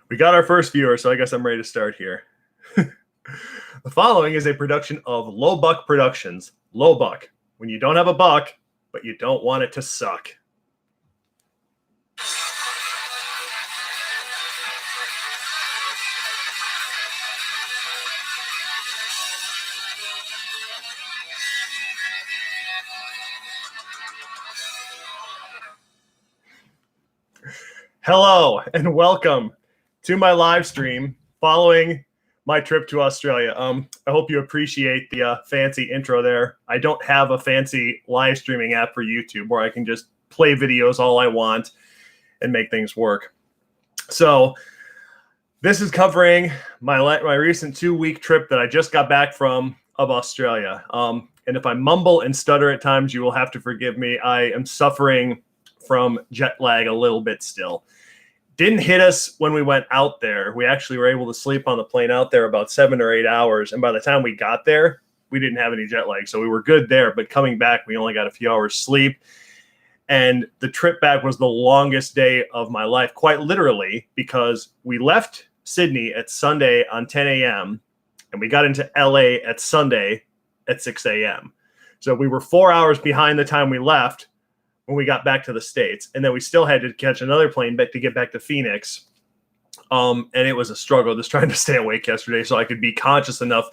We got our first viewer, so I guess I'm ready to start here. The following is a production of Low Buck Productions. Low Buck, when you don't have a buck, but you don't want it to suck. Hello and welcome to my live stream following my trip to Australia. I hope you appreciate the fancy intro there. I don't have a fancy live streaming app for YouTube where I can just play videos all I want and make things work. So this is covering my recent 2-week trip that I just got back from of Australia. And if I mumble and stutter at times, you will have to forgive me. I am suffering from jet lag a little bit still. Didn't hit us when we went out there. We actually were able to sleep on the plane out there about 7 or 8 hours. And by the time we got there, we didn't have any jet lag. So we were good there. But coming back, we only got a few hours sleep. And the trip back was the longest day of my life, quite literally, because we left Sydney at Sunday on 10 a.m. and we got into LA at Sunday at 6 a.m. So we were 4 hours behind the time we left when we got back to the States. And then we still had to catch another plane back to get back to Phoenix. And it was a struggle just trying to stay awake yesterday so I could be conscious enough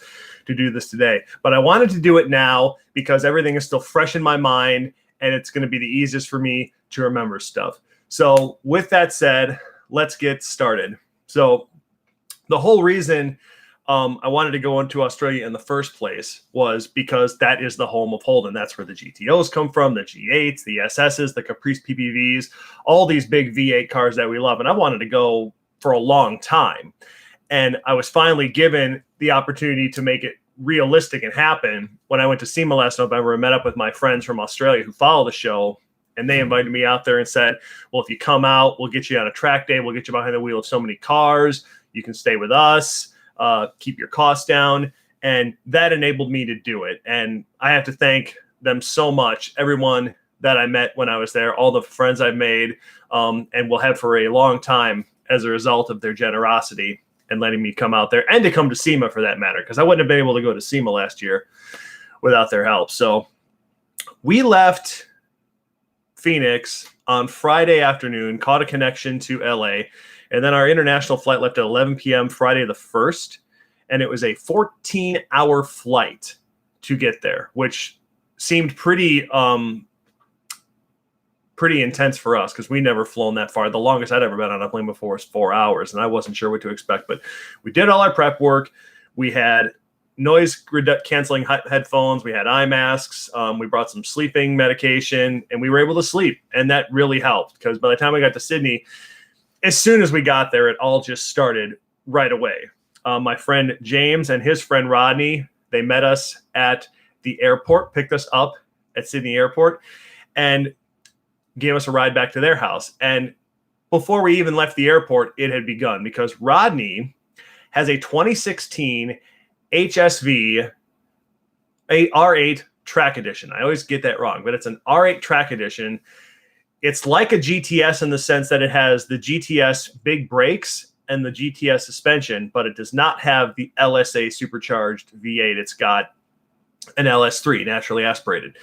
to do this today. But I wanted to do it now because everything is still fresh in my mind and it's going to be the easiest for me to remember stuff. So with that said, let's get started. So the whole reason I wanted to go into Australia in the first place was because that is the home of Holden. That's where the GTOs come from, the G8s, the SSs, the Caprice PPVs, all these big V8 cars that we love. And I wanted to go for a long time. And I was finally given the opportunity to make it realistic and happen when I went to SEMA last November and met up with my friends from Australia who follow the show. And they invited me out there and said, well, if you come out, we'll get you on a track day. We'll get you behind the wheel of so many cars. You can stay with us. Keep your costs down. And that enabled me to do it. And I have to thank them so much, everyone that I met when I was there, all the friends I've made, and will have for a long time as a result of their generosity and letting me come out there and to come to SEMA for that matter, because I wouldn't have been able to go to SEMA last year without their help. So we left Phoenix on Friday afternoon, caught a connection to LA. And then our international flight left at 11 p.m. Friday the 1st. And it was a 14-hour flight to get there, which seemed pretty intense for us because we never flown that far. The longest I'd ever been on a plane before was 4 hours, and I wasn't sure what to expect. But we did all our prep work. We had noise-canceling headphones. We had eye masks. We brought some sleeping medication, and we were able to sleep. And that really helped because by the time we got to Sydney, as soon as we got there, it all just started right away. My friend James and his friend Rodney, they met us at the airport, picked us up at Sydney Airport, and gave us a ride back to their house. And before we even left the airport, it had begun because Rodney has a 2016 HSV, a R8 track edition. I always get that wrong, but it's an R8 track edition. It's like a GTS in the sense that it has the GTS big brakes and the GTS suspension, but it does not have the LSA supercharged V8. It's got an LS3, naturally aspirated.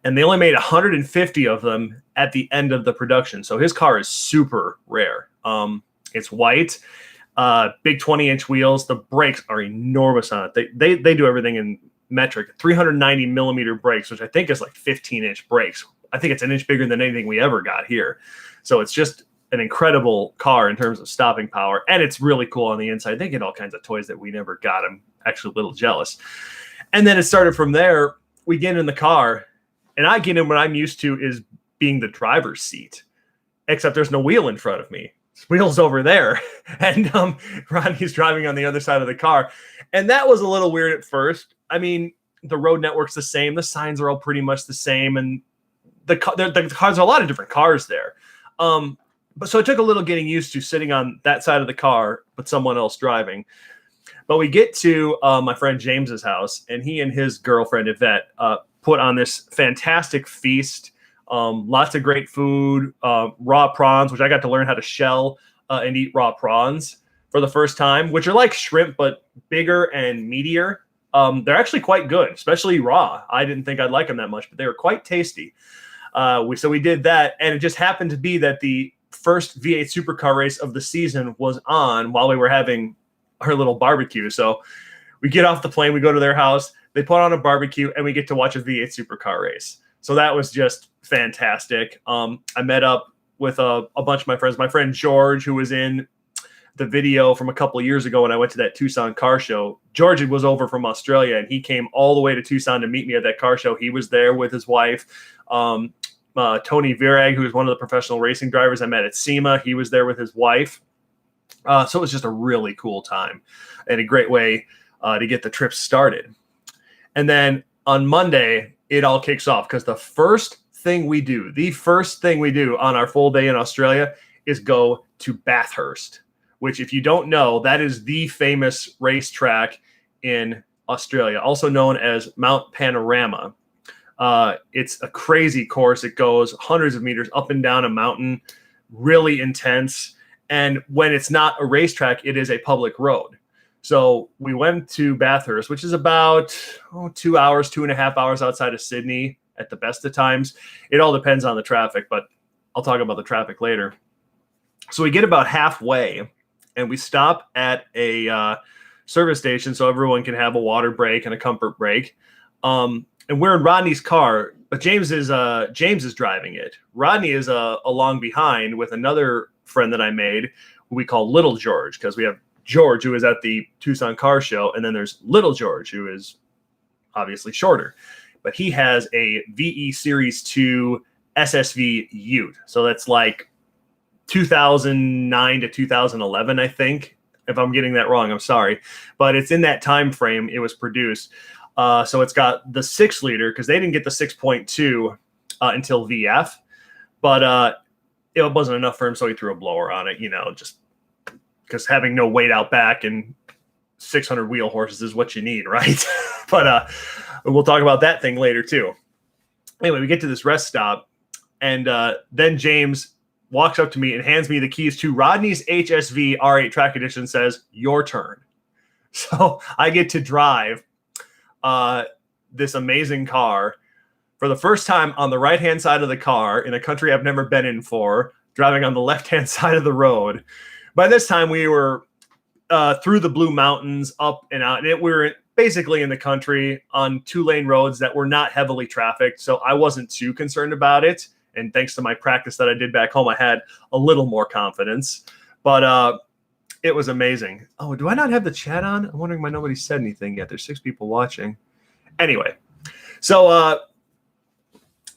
And they only made 150 of them at the end of the production. So his car is super rare. It's white, big 20-inch wheels. The brakes are enormous on it. They do everything in metric, 390 millimeter brakes, which I think is like 15-inch brakes. I think it's an inch bigger than anything we ever got here. So it's just an incredible car in terms of stopping power. And it's really cool on the inside. They get all kinds of toys that we never got. I'm actually a little jealous. And then it started from there. We get in the car, and I get in what I'm used to is being the driver's seat, except there's no wheel in front of me. There's wheels over there. And Rodney's driving on the other side of the car. And that was a little weird at first. I mean, the road network's the same. The signs are all pretty much the same. And the cars are a lot of different cars there. But so it took a little getting used to sitting on that side of the car, but someone else driving. But we get to my friend James's house, and he and his girlfriend Yvette put on this fantastic feast. Lots of great food, raw prawns, which I got to learn how to shell and eat raw prawns. for the first time, which are like shrimp, but bigger and meatier. They're actually quite good, especially raw. I didn't think I'd like them that much, but they were quite tasty. So we did that, and it just happened to be that the first V8 supercar race of the season was on while we were having our little barbecue. So we get off the plane, we go to their house, they put on a barbecue, and we get to watch a V8 supercar race. So that was just fantastic. I met up with a bunch of my friends. My friend George, who was in the video from a couple of years ago when I went to that Tucson car show. George was over from Australia, and he came all the way to Tucson to meet me at that car show. He was there with his wife. Tony Virag, who is one of the professional racing drivers I met at SEMA, he was there with his wife. So it was just a really cool time and a great way to get the trip started. And then on Monday, it all kicks off because the first thing we do on our full day in Australia is go to Bathurst, which, if you don't know, that is the famous racetrack in Australia, also known as Mount Panorama. It's a crazy course. It goes hundreds of meters up and down a mountain, really intense. And when it's not a racetrack, it is a public road. So we went to Bathurst, which is about 2.5 hours outside of Sydney at the best of times. It all depends on the traffic, but I'll talk about the traffic later. So we get about halfway, and we stop at a service station so everyone can have a water break and a comfort break. And we're in Rodney's car, but James is driving it. Rodney is along behind with another friend that I made, who we call Little George, because we have George, who is at the Tucson car show, and then there's Little George, who is obviously shorter, but he has a VE Series 2 SSV Ute. So that's like 2009 to 2011, I think. If I'm getting that wrong, I'm sorry. But it's in that time frame it was produced. So it's got the 6-liter, because they didn't get the 6.2 until VF. But it wasn't enough for him, so he threw a blower on it, just because having no weight out back and 600 wheel horses is what you need, right? But we'll talk about that thing later, too. Anyway, we get to this rest stop, and then James walks up to me and hands me the keys to Rodney's HSV R8 Track Edition, says, "Your turn." So I get to drive this amazing car for the first time on the right-hand side of the car in a country I've never been in before, driving on the left-hand side of the road. By this time, we were through the Blue Mountains, up and out, and we were basically in the country on 2-lane roads that were not heavily trafficked, so I wasn't too concerned about it. And thanks to my practice that I did back home, I had a little more confidence. But it was amazing. Oh, do I not have the chat on? I'm wondering why nobody said anything yet. There's 6 people watching. Anyway, so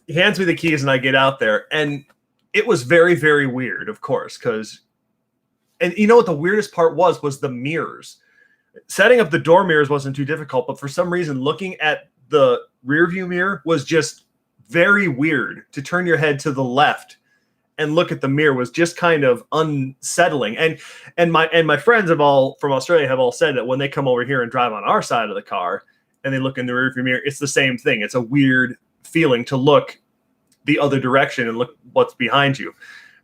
he hands me the keys and I get out there. And it was very, very weird, of course, because – and you know what the weirdest part was the mirrors. Setting up the door mirrors wasn't too difficult, but for some reason, looking at the rear view mirror was just very weird. To turn your head to the left and look at the mirror was just kind of unsettling. And my friends from Australia have all said that when they come over here and drive on our side of the car and they look in the rearview mirror, it's the same thing. It's a weird feeling to look the other direction and look what's behind you.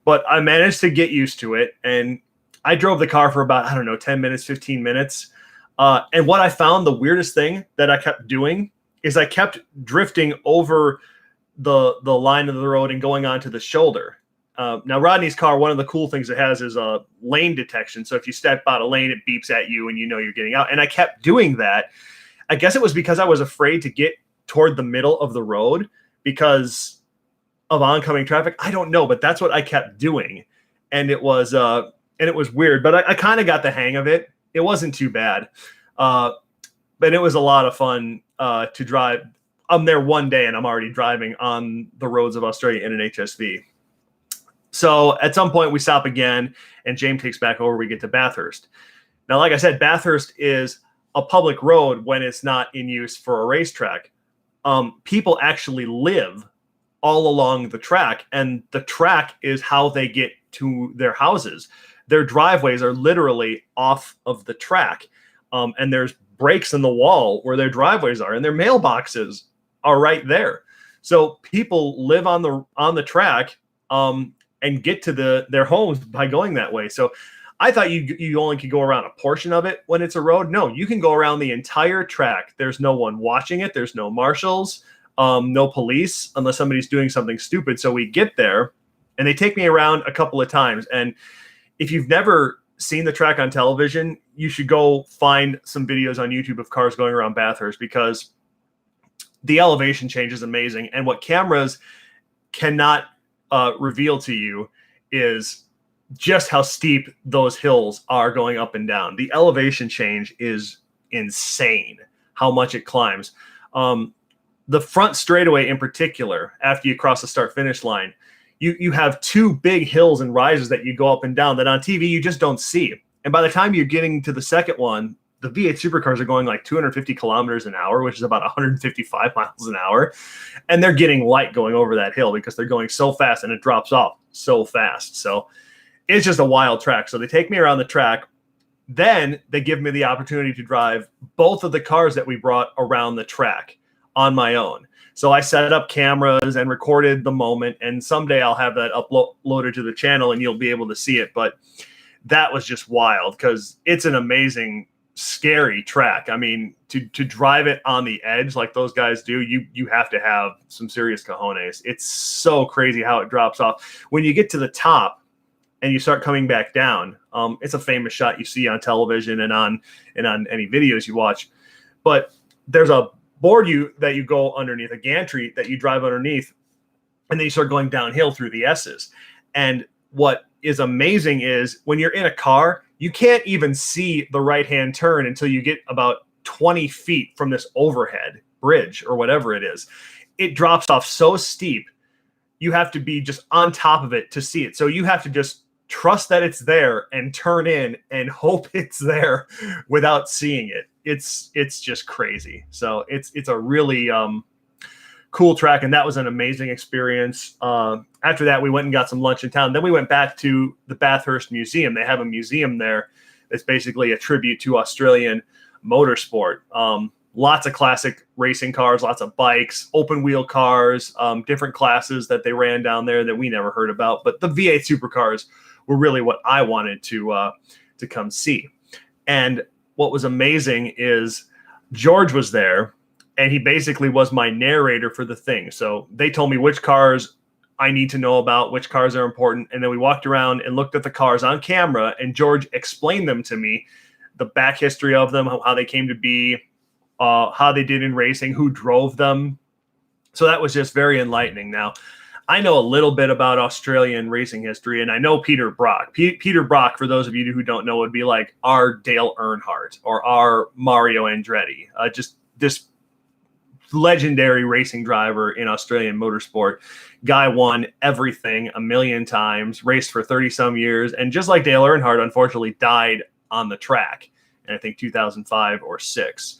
But I managed to get used to it, and I drove the car for about, 10 minutes, 15 minutes. And what I found, the weirdest thing that I kept doing is I kept drifting over the line of the road and going onto the shoulder. Now, Rodney's car, one of the cool things it has is a lane detection. So if you step out of lane, it beeps at you and you know you're getting out. And I kept doing that. I guess it was because I was afraid to get toward the middle of the road because of oncoming traffic. I don't know, but that's what I kept doing. And it was weird, but I kind of got the hang of it. It wasn't too bad. But it was a lot of fun to drive. I'm there one day and I'm already driving on the roads of Australia in an HSV. So at some point we stop again and James takes back over. We get to Bathurst. Now, like I said, Bathurst is a public road when it's not in use for a racetrack. People actually live all along the track, and the track is how they get to their houses. Their driveways are literally off of the track. And there's breaks in the wall where their driveways are, and their mailboxes are right there. So people live on the track and get to their homes by going that way. So I thought you only could go around a portion of it when it's a road. No, you can go around the entire track. There's no one watching it. There's no marshals, no police, unless somebody's doing something stupid. So we get there, and they take me around a couple of times. And if you've never seen the track on television, you should go find some videos on YouTube of cars going around Bathurst, because the elevation change is amazing. And what cameras cannot reveal to you is just how steep those hills are going up and down. The elevation change is insane, how much it climbs. The front straightaway in particular, after you cross the start-finish line, you have two big hills and rises that you go up and down that on TV you just don't see. And by the time you're getting to the second one, the V8 supercars are going like 250 kilometers an hour, which is about 155 miles an hour. And they're getting light going over that hill because they're going so fast, and it drops off so fast. So it's just a wild track. So they take me around the track. Then they give me the opportunity to drive both of the cars that we brought around the track on my own. So I set up cameras and recorded the moment, and someday I'll have that uploaded to the channel and you'll be able to see it. But that was just wild because it's an amazing, scary track. I mean, to drive it on the edge like those guys do, you have to have some serious cojones. It's so crazy how it drops off. When you get to the top and you start coming back down, it's a famous shot you see on television and on any videos you watch. But there's a board that you go underneath, a gantry that you drive underneath, and then you start going downhill through the S's. And what is amazing is when you're in a car, you can't even see the right-hand turn until you get about 20 feet from this overhead bridge or whatever it is. It drops off so steep, you have to be just on top of it to see it. So you have to just trust that it's there and turn in and hope it's there without seeing it. It's just crazy. So it's a really cool track, and that was an amazing experience. After that, we went and got some lunch in town. Then we went back to the Bathurst Museum. They have a museum there that's basically a tribute to Australian motorsport. Lots of classic racing cars, lots of bikes, open wheel cars, different classes that they ran down there that we never heard about. But the V8 supercars were really what I wanted to come see. And what was amazing is George was there, and he basically was my narrator for the thing. So they told me which cars I need to know about, which cars are important. And then we walked around and looked at the cars on camera, and George explained them to me, the back history of them, how they came to be, how they did in racing, who drove them. So that was just very enlightening. Now, I know a little bit about Australian racing history, and I know Peter Brock. Peter Brock, for those of you who don't know, would be like our Dale Earnhardt or our Mario Andretti. Just this legendary racing driver in Australian motorsport. Guy won everything a million times, raced for 30-some years, and just like Dale Earnhardt, unfortunately died on the track in, I think, 2005 or 6.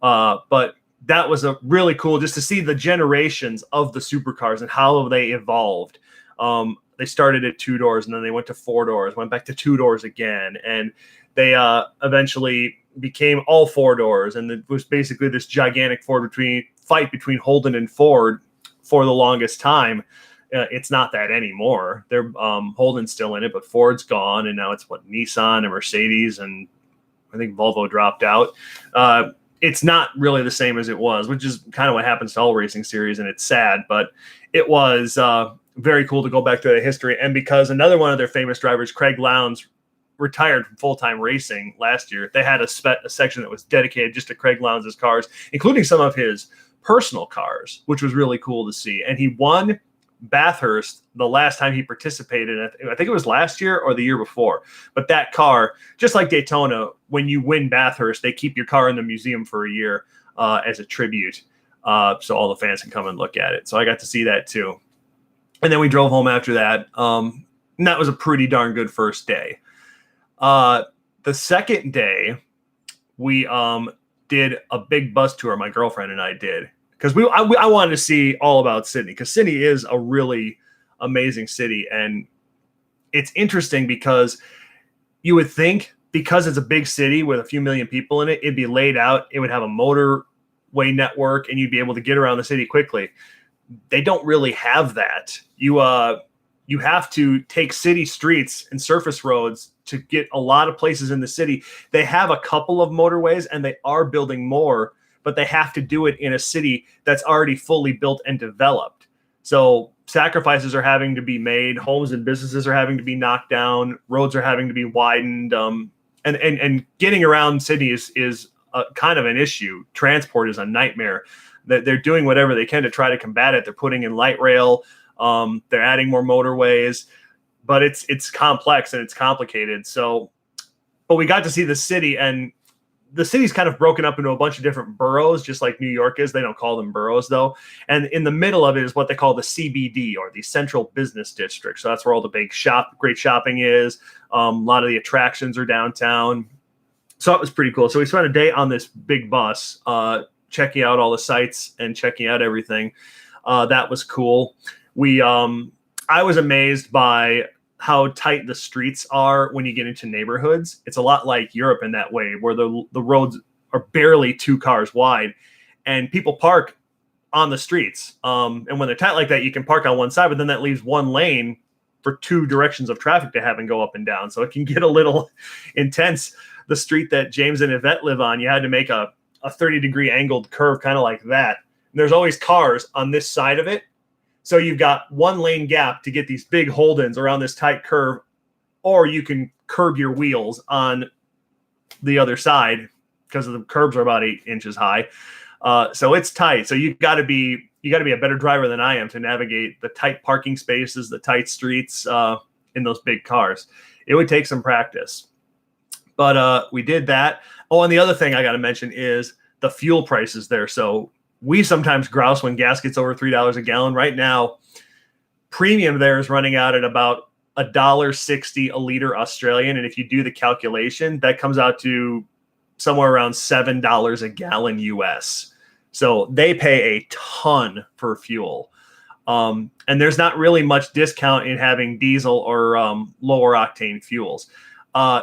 But that was a really cool just to see the generations of the supercars and how they evolved. They started at 2 doors, and then they went to 4 doors, went back to 2 doors again, and they eventually became all 4 doors. And it was basically this gigantic fight between Holden and Ford for the longest time. It's not that anymore. They're Holden's still in it, but Ford's gone, and now it's Nissan and Mercedes, and I think Volvo dropped out. It's not really the same as it was, which is kind of what happens to all racing series, and it's sad, but it was very cool to go back to the history. And because another one of their famous drivers, Craig Lowndes, retired from full-time racing last year, they had a section that was dedicated just to Craig Lowndes' cars, including some of his personal cars, which was really cool to see. And he won Bathurst the last time he participated. I think it was last year or the year before. But that car, just like Daytona, when you win Bathurst, they keep your car in the museum for a year as a tribute, so all the fans can come and look at it. So I got to see that too. And then we drove home after that. And that was a pretty darn good first day. The second day, we did a big bus tour. My girlfriend and I did, because I wanted to see all about Sydney, because Sydney is a really amazing city. And it's interesting because you would think, because it's a big city with a few million people in it, it'd be laid out. It would have a motorway network, and you'd be able to get around the city quickly. They don't really have that. You you have to take city streets and surface roads to get a lot of places in the city. They have a couple of motorways and they are building more, but they have to do it in a city that's already fully built and developed. So sacrifices are having to be made. Homes and businesses are having to be knocked down. Roads are having to be widened. And getting around Sydney is kind of an issue. Transport is a nightmare. They're doing whatever they can to try to combat it. They're putting in light rail. They're adding more motorways, but it's complex and it's complicated. So, but we got to see the city, and the city's kind of broken up into a bunch of different boroughs, just like New York is. They don't call them boroughs though. And in the middle of it is what they call the CBD, or the Central Business District. So that's where all the big great shopping is. A lot of the attractions are downtown. So it was pretty cool. So we spent a day on this big bus, checking out all the sites and checking out everything. That was cool. I was amazed by how tight the streets are when you get into neighborhoods. It's a lot like Europe in that way, where the roads are barely 2 cars wide and people park on the streets. And when they're tight like that, you can park on one side, but then that leaves one lane for 2 directions of traffic to have and go up and down. So it can get a little intense. The street that James and Yvette live on, you had to make a 30-degree angled curve, kind of like that. And there's always cars on this side of it. So you've got 1 lane gap to get these big hold-ins around this tight curve, or you can curb your wheels on the other side because the curbs are about 8 inches high. So it's tight. So you got to be a better driver than I am to navigate the tight parking spaces, the tight streets in those big cars. It would take some practice, but we did that. Oh, and the other thing I got to mention is the fuel prices there. So we sometimes grouse when gas gets over $3 a gallon. Right now, premium there is running out at about $1.60 a liter Australian. And if you do the calculation, that comes out to somewhere around $7 a gallon US. So they pay a ton for fuel. And there's not really much discount in having diesel or lower octane fuels.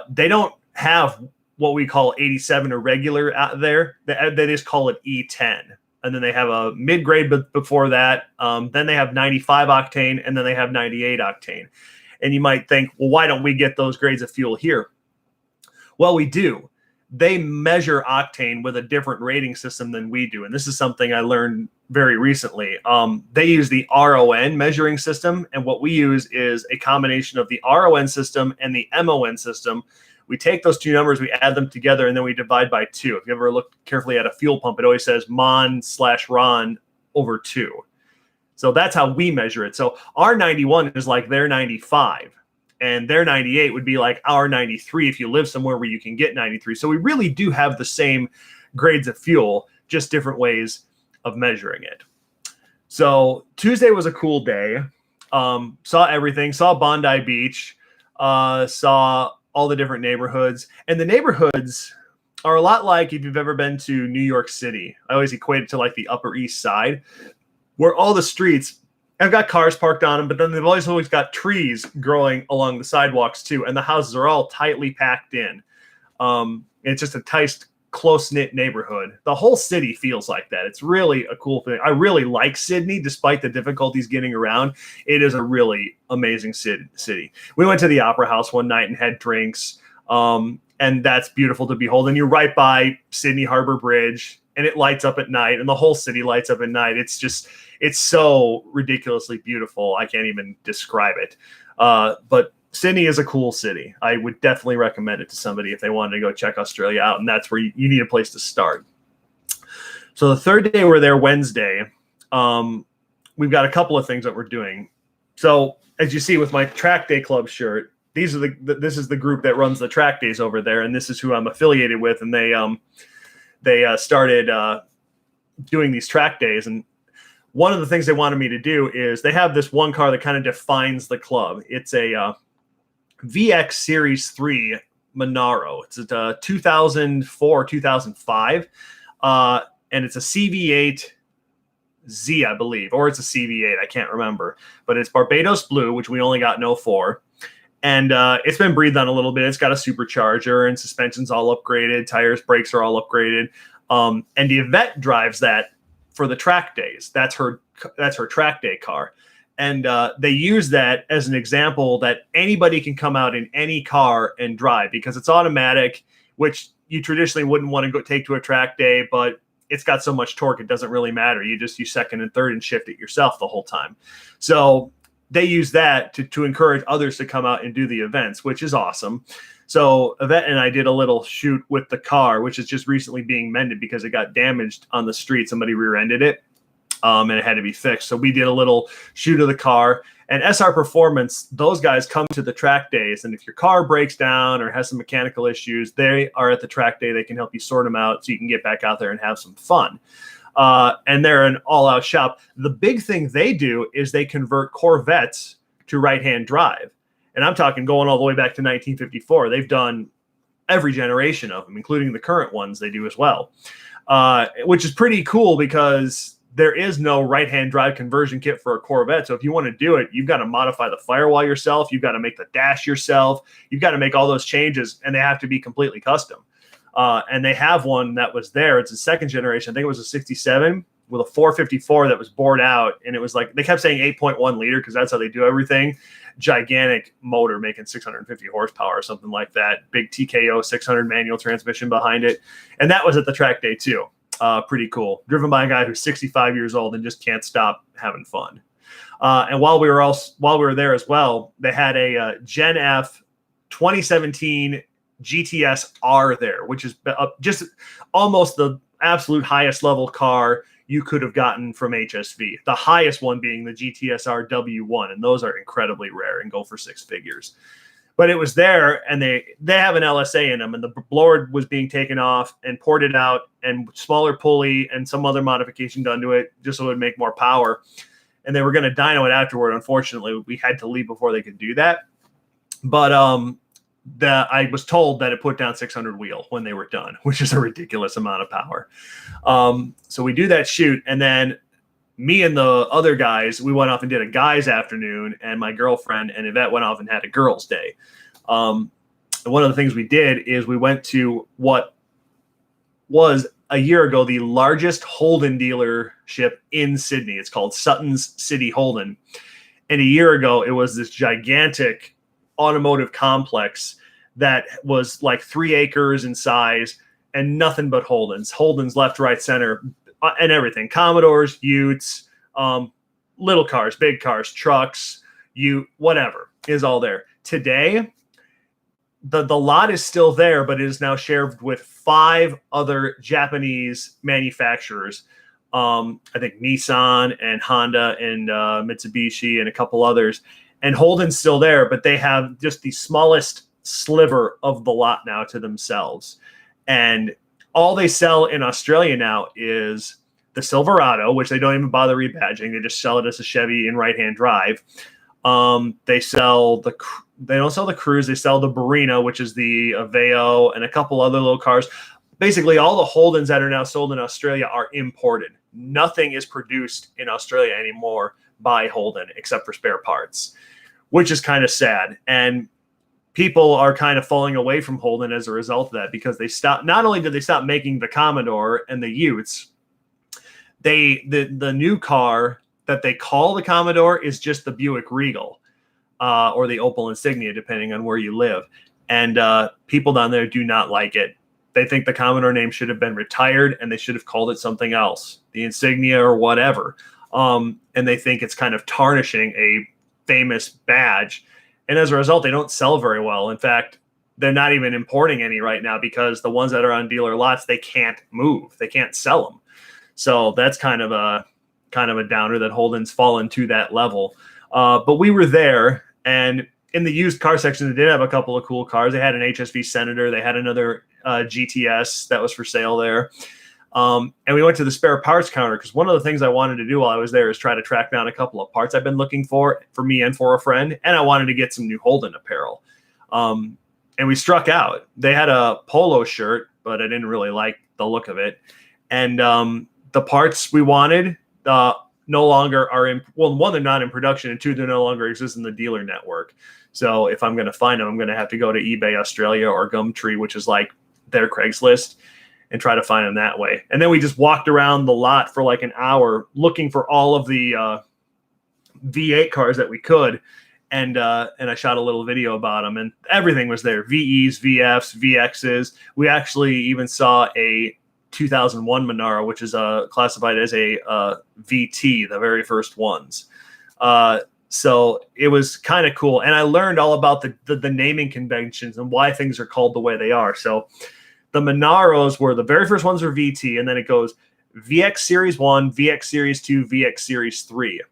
They don't have what we call 87 or regular out there. They just call it E10. And then they have a mid-grade before that. Then they have 95 octane, and then they have 98 octane. And you might think, well, why don't we get those grades of fuel here? Well, we do. They measure octane with a different rating system than we do. And this is something I learned very recently. They use the RON measuring system. And what we use is a combination of the RON system and the MON system. We take those 2 numbers, we add them together, and then we divide by 2. If you ever look carefully at a fuel pump, it always says MON/RON over 2. So that's how we measure it. So our 91 is like their 95, and their 98 would be like our 93 if you live somewhere where you can get 93. So we really do have the same grades of fuel, just different ways of measuring it. So Tuesday was a cool day. Saw everything, saw Bondi Beach, saw all the different neighborhoods. And the neighborhoods are a lot like if you've ever been to New York City. I always equate it to like the Upper East Side, where all the streets have got cars parked on them, but then they've always got trees growing along the sidewalks too. And the houses are all tightly packed in. It's just a tight, close-knit neighborhood. The whole city feels like that. It's really a cool thing. I really like Sydney, despite the difficulties getting around. It is a really amazing city. We went to the Opera House one night and had drinks, and that's beautiful to behold. And you're right by Sydney Harbor Bridge, and it lights up at night, and the whole city lights up at night. It's so ridiculously beautiful. I can't even describe it. But Sydney is a cool city. I would definitely recommend it to somebody if they wanted to go check Australia out, and that's where you need a place to start. So the third day we're there, Wednesday, we've got a couple of things that we're doing. So as you see with my Track Day Club shirt, this is the group that runs the track days over there, and this is who I'm affiliated with, and they started doing these track days. And one of the things they wanted me to do is they have this one car that kind of defines the club. It's a VX Series 3 Monaro. It's a 2004, 2005, and it's a CV8 Z, I believe, or it's a CV8. I can't remember, but it's Barbados Blue, which we only got in 04. And it's been breathed on a little bit. It's got a supercharger and suspension's all upgraded. Tires, brakes are all upgraded. And the Yvette drives that for the track days. That's her track day car. And they use that as an example that anybody can come out in any car and drive because it's automatic, which you traditionally wouldn't want to go take to a track day, but it's got so much torque, it doesn't really matter. You just use second and third and shift it yourself the whole time. So they use that to encourage others to come out and do the events, which is awesome. So Yvette and I did a little shoot with the car, which is just recently being mended because it got damaged on the street. Somebody rear-ended it. And it had to be fixed. So we did a little shoot of the car. And SR Performance, those guys come to the track days. And if your car breaks down or has some mechanical issues, they are at the track day. They can help you sort them out so you can get back out there and have some fun. And they're an all-out shop. The big thing they do is they convert Corvettes to right-hand drive. And I'm talking going all the way back to 1954. They've done every generation of them, including the current ones they do as well, which is pretty cool because there is no right-hand drive conversion kit for a Corvette. So if you want to do it, you've got to modify the firewall yourself. You've got to make the dash yourself. You've got to make all those changes, and they have to be completely custom. And they have one that was there. It's a second generation. I think it was a 67 with a 454 that was bored out. And it was like, they kept saying 8.1 liter because that's how they do everything. Gigantic motor making 650 horsepower or something like that. Big TKO 600 manual transmission behind it. And that was at the track day too. Pretty cool. Driven by a guy who's 65 years old and just can't stop having fun. And while we were there as well, they had a Gen F 2017 GTS R there, which is just almost the absolute highest level car you could have gotten from HSV. The highest one being the GTS R W1, and those are incredibly rare and go for six figures. But it was there, and they have an LSA in them, and the blower was being taken off and ported out, and smaller pulley and some other modification done to it just so it would make more power. And they were going to dyno it afterward. Unfortunately, we had to leave before they could do that. But I was told that it put down 600 wheel when they were done, which is a ridiculous amount of power. So we do that shoot, and then me and the other guys, we went off and did a guy's afternoon, and my girlfriend and Yvette went off and had a girls' day. One of the things we did is we went to what was a year ago the largest Holden dealership in Sydney. It's called Sutton's City Holden. And a year ago, it was this gigantic automotive complex that was like 3 acres in size and nothing but Holden's left, right, center, and everything. Commodores, Utes, little cars, big cars, trucks, whatever is all there. Today, the lot is still there, but it is now shared with 5 other Japanese manufacturers. I think Nissan and Honda and Mitsubishi and a couple others. And Holden's still there, but they have just the smallest sliver of the lot now to themselves. And all they sell in Australia now is the Silverado, which they don't even bother rebadging. They just sell it as a Chevy in right-hand drive. They don't sell the Cruze. They sell the Barina, which is the Aveo, and a couple other little cars. Basically, all the Holdens that are now sold in Australia are imported. Nothing is produced in Australia anymore by Holden except for spare parts, which is kind of sad. And people are kind of falling away from Holden as a result of that because they stopped. Not only did they stop making the Commodore and the Utes, the new car that they call the Commodore is just the Buick Regal or the Opel Insignia, depending on where you live. And people down there do not like it. They think the Commodore name should have been retired and they should have called it something else, the Insignia or whatever. And they think it's kind of tarnishing a famous badge. And as a result, they don't sell very well. In fact, they're not even importing any right now because the ones that are on dealer lots, they can't move. They can't sell them. So that's kind of a downer that Holden's fallen to that level. But we were there, and in the used car section, they did have a couple of cool cars. They had an HSV Senator. They had another GTS that was for sale there. And we went to the spare parts counter because one of the things I wanted to do while I was there is try to track down a couple of parts I've been looking for me and for a friend. And I wanted to get some new Holden apparel. And we struck out. They had a polo shirt, but I didn't really like the look of it. And the parts we wanted no longer are in, well, one, they're not in production, and two, they no longer exist in the dealer network. So if I'm going to find them, I'm going to have to go to eBay Australia or Gumtree, which is like their Craigslist, and try to find them that way. And then we just walked around the lot for like an hour looking for all of the V8 cars that we could. And I shot a little video about them, and everything was there. VEs, VFs, VXs. We actually even saw a 2001 Monaro, which is classified as a VT, the very first ones. So it was kind of cool. And I learned all about the naming conventions and why things are called the way they are. So the Monaros were the very first ones were VT, and then it goes VX Series 1, VX Series 2, VX Series 3.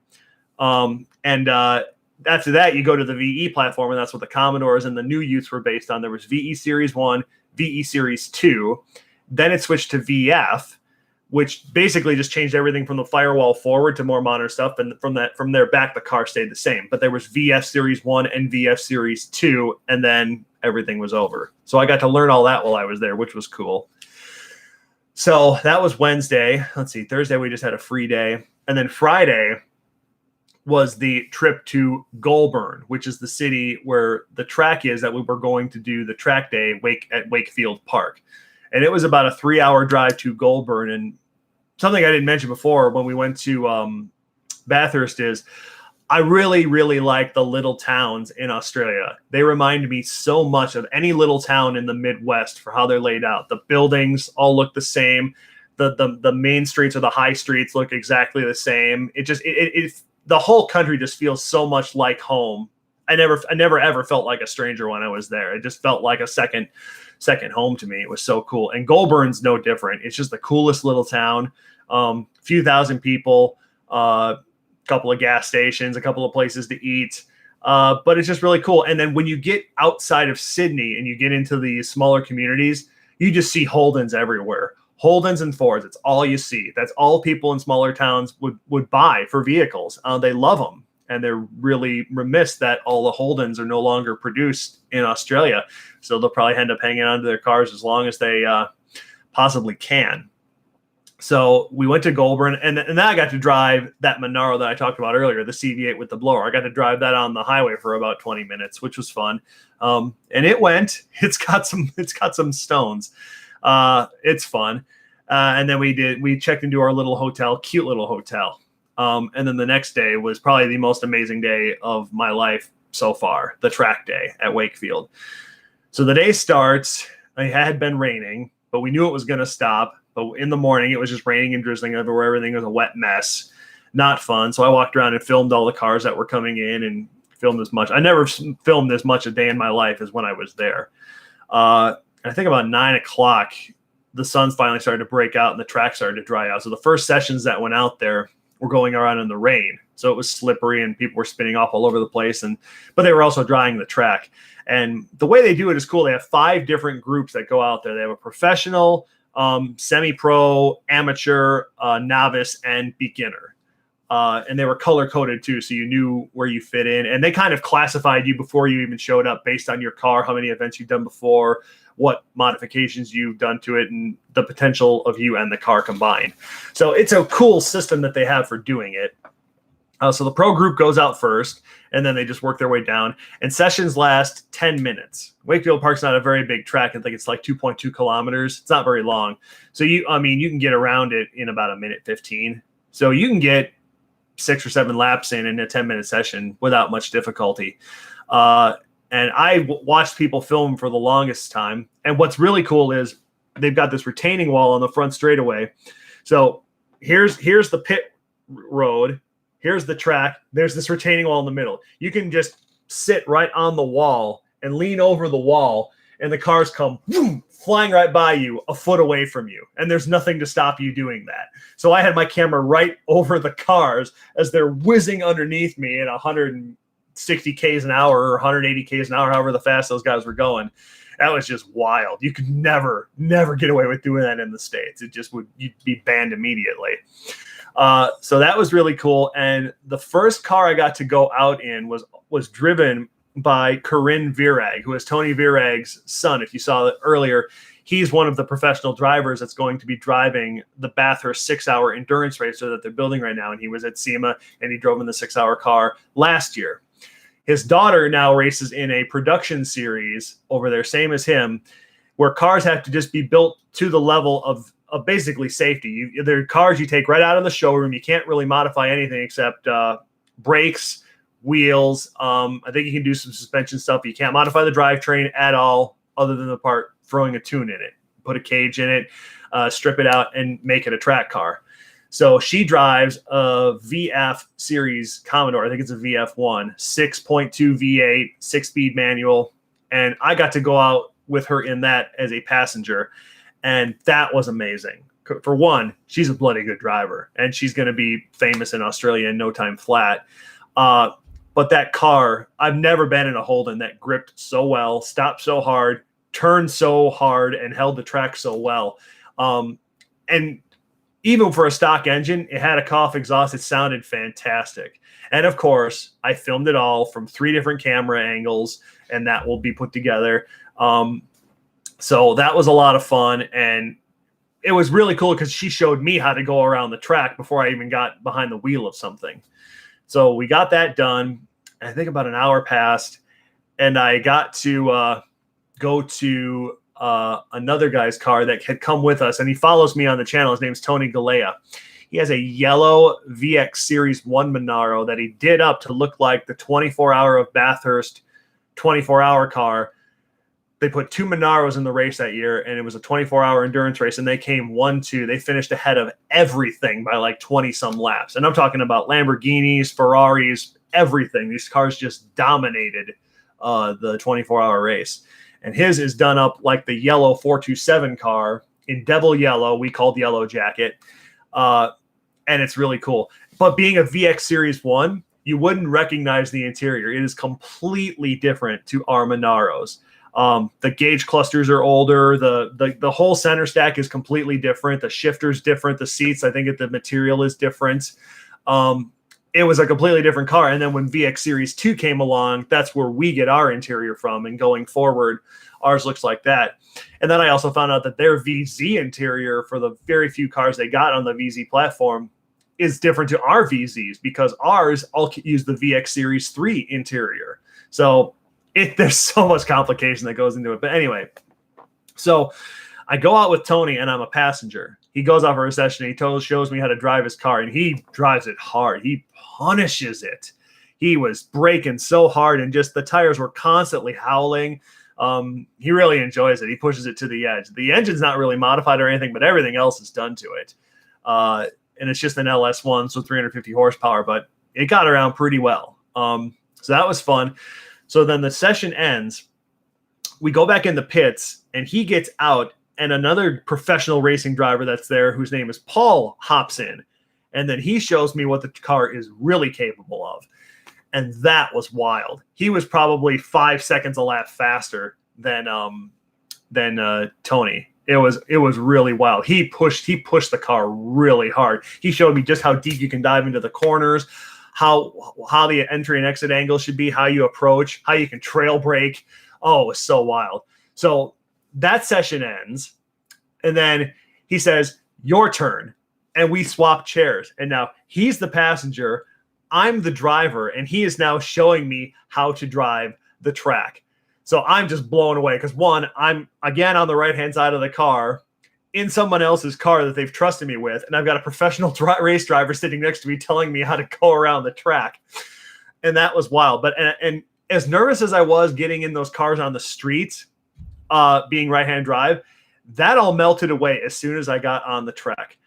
After that, you go to the VE platform, and that's what the Commodores and the new Utes were based on. There was VE Series 1, VE Series 2. Then it switched to VF, which basically just changed everything from the firewall forward to more modern stuff. And from there back, the car stayed the same. But there was VF Series 1 and VF Series 2, and then everything was over. So I got to learn all that while I was there, which was cool. So that was Wednesday. Let's see. Thursday, we just had a free day. And then Friday was the trip to Goulburn, which is the city where the track is that we were going to do the track day at Wakefield Park. And it was about a 3-hour drive to Goulburn. And something I didn't mention before when we went to Bathurst is I really, really like the little towns in Australia. They remind me so much of any little town in the Midwest for how they're laid out. The buildings all look the same. The main streets or the high streets look exactly the same. The whole country just feels so much like home. I never ever felt like a stranger when I was there. It just felt like a second home to me. It was so cool. And Goulburn's no different. It's just the coolest little town. Few thousand people, couple of gas stations, a couple of places to eat. But it's just really cool. And then when you get outside of Sydney and you get into the smaller communities, you just see Holdens everywhere. Holdens and Fords. It's all you see. That's all people in smaller towns would buy for vehicles. They love them. And they're really remiss that all the Holdens are no longer produced in Australia. So they'll probably end up hanging on to their cars as long as they possibly can. So we went to Goulburn, and then I got to drive that Monaro that I talked about earlier, the CV8 with the blower. I got to drive that on the highway for about 20 minutes, which was fun. And it's got some stones. It's fun. And then we checked into our little hotel, cute little hotel. And then the next day was probably the most amazing day of my life so far, the track day at Wakefield. So the day starts, it had been raining, but we knew it was going to stop. But in the morning, it was just raining and drizzling everywhere. Everything was a wet mess. Not fun. So I walked around and filmed all the cars that were coming in and filmed as much. I never filmed as much a day in my life as when I was there. I think about 9 o'clock, the sun finally started to break out and the track started to dry out. So the first sessions that went out there were going around in the rain. So it was slippery and people were spinning off all over the place. But they were also drying the track. And the way they do it is cool. They have 5 different groups that go out there. They have a professional, semi-pro, amateur, novice, and beginner. And they were color-coded too, so you knew where you fit in. And they kind of classified you before you even showed up based on your car, how many events you've done before, what modifications you've done to it, and the potential of you and the car combined. So it's a cool system that they have for doing it. So the pro group goes out first, and then they just work their way down. And sessions last 10 minutes. Wakefield Park's not a very big track. I think it's like 2.2 kilometers. It's not very long. So you can get around it in about 1:15. So you can get 6 or 7 laps in a 10-minute session without much difficulty. And I watched people film for the longest time. And what's really cool is they've got this retaining wall on the front straightaway. So here's the pit road. Here's the track. There's this retaining wall in the middle. You can just sit right on the wall and lean over the wall, and the cars come flying right by you a foot away from you. And there's nothing to stop you doing that. So I had my camera right over the cars as they're whizzing underneath me at 160 Ks an hour or 180 Ks an hour, however the fast those guys were going. That was just wild. You could never get away with doing that in the States. You'd be banned immediately. So that was really cool. And the first car I got to go out in was driven by Corinne Virag, who is Tony Virag's son. If you saw it earlier, he's one of the professional drivers that's going to be driving the Bathurst 6-hour endurance racer that they're building right now. And he was at SEMA and he drove in the 6-hour car last year. His daughter now races in a production series over there, same as him, where cars have to just be built to the level of basically safety. They're cars you take right out of the showroom. You can't really modify anything except brakes, wheels. I think you can do some suspension stuff. You can't modify the drivetrain at all other than the part throwing a tune in it. Put a cage in it, strip it out, and make it a track car. So she drives a VF series Commodore. I think it's a VF1, 6.2 V8, 6-speed manual. And I got to go out with her in that as a passenger. And that was amazing. For one, she's a bloody good driver. And she's going to be famous in Australia in no time flat. But that car, I've never been in a Holden that gripped so well, stopped so hard, turned so hard, and held the track so well. And even for a stock engine, it had a Koff exhaust. It sounded fantastic. And of course, I filmed it all from 3 different camera angles, and that will be put together. So that was a lot of fun. And it was really cool because she showed me how to go around the track before I even got behind the wheel of something. So we got that done. I think about an hour passed, and I got to go to another guy's car that had come with us, and he follows me on the channel. His name's Tony Galea. He has a yellow VX Series 1 Monaro that he did up to look like the 24-hour of Bathurst 24-hour car. They put 2 Monaros in the race that year, and it was a 24-hour endurance race, and they came 1-2. They finished ahead of everything by like 20-some laps. And I'm talking about Lamborghinis, Ferraris, everything. These cars just dominated the 24-hour race. And his is done up like the yellow 427 car in devil yellow. We called Yellow Jacket. And it's really cool. But being a VX Series 1, you wouldn't recognize the interior. It is completely different to our Monaros. The gauge clusters are older. The whole center stack is completely different. The shifter's different. The seats, I think the material is different. It was a completely different car. And then when VX Series 2 came along, that's where we get our interior from. And going forward, ours looks like that. And then I also found out that their VZ interior, for the very few cars they got on the VZ platform, is different to our VZs, because ours all use the VX Series 3 interior. So there's so much complication that goes into it. But anyway, so I go out with Tony, and I'm a passenger. He goes off for a session, and he shows me how to drive his car, and he drives it hard. He punishes it. He was braking so hard, and just the tires were constantly howling. He really enjoys it. He pushes it to the edge. The engine's not really modified or anything, but everything else is done to it. And it's just an LS1, so 350 horsepower, but it got around pretty well. So that was fun. So then the session ends. We go back in the pits, and he gets out, and another professional racing driver that's there, whose name is Paul, hops in. And then he shows me what the car is really capable of. And that was wild. He was probably 5 seconds a lap faster than Tony. It was really wild. He pushed the car really hard. He showed me just how deep you can dive into the corners, how the entry and exit angle should be, how you approach, how you can trail brake. Oh, it was so wild. So that session ends, and then he says, "Your turn." And we swap chairs. And now he's the passenger, I'm the driver, and he is now showing me how to drive the track. So I'm just blown away because, one, I'm again on the right-hand side of the car in someone else's car that they've trusted me with, and I've got a professional race driver sitting next to me telling me how to go around the track. And that was wild. But and as nervous as I was getting in those cars on the streets, being right-hand drive, that all melted away as soon as I got on the track.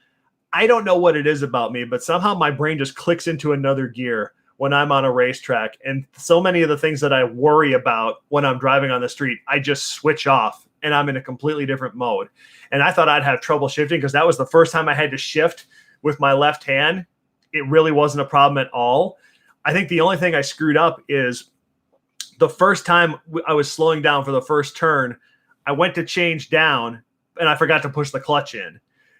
I don't know what it is about me, but somehow my brain just clicks into another gear when I'm on a racetrack. And so many of the things that I worry about when I'm driving on the street, I just switch off, and I'm in a completely different mode. And I thought I'd have trouble shifting because that was the first time I had to shift with my left hand. It really wasn't a problem at all. I think the only thing I screwed up is the first time I was slowing down for the first turn, I went to change down, and I forgot to push the clutch in.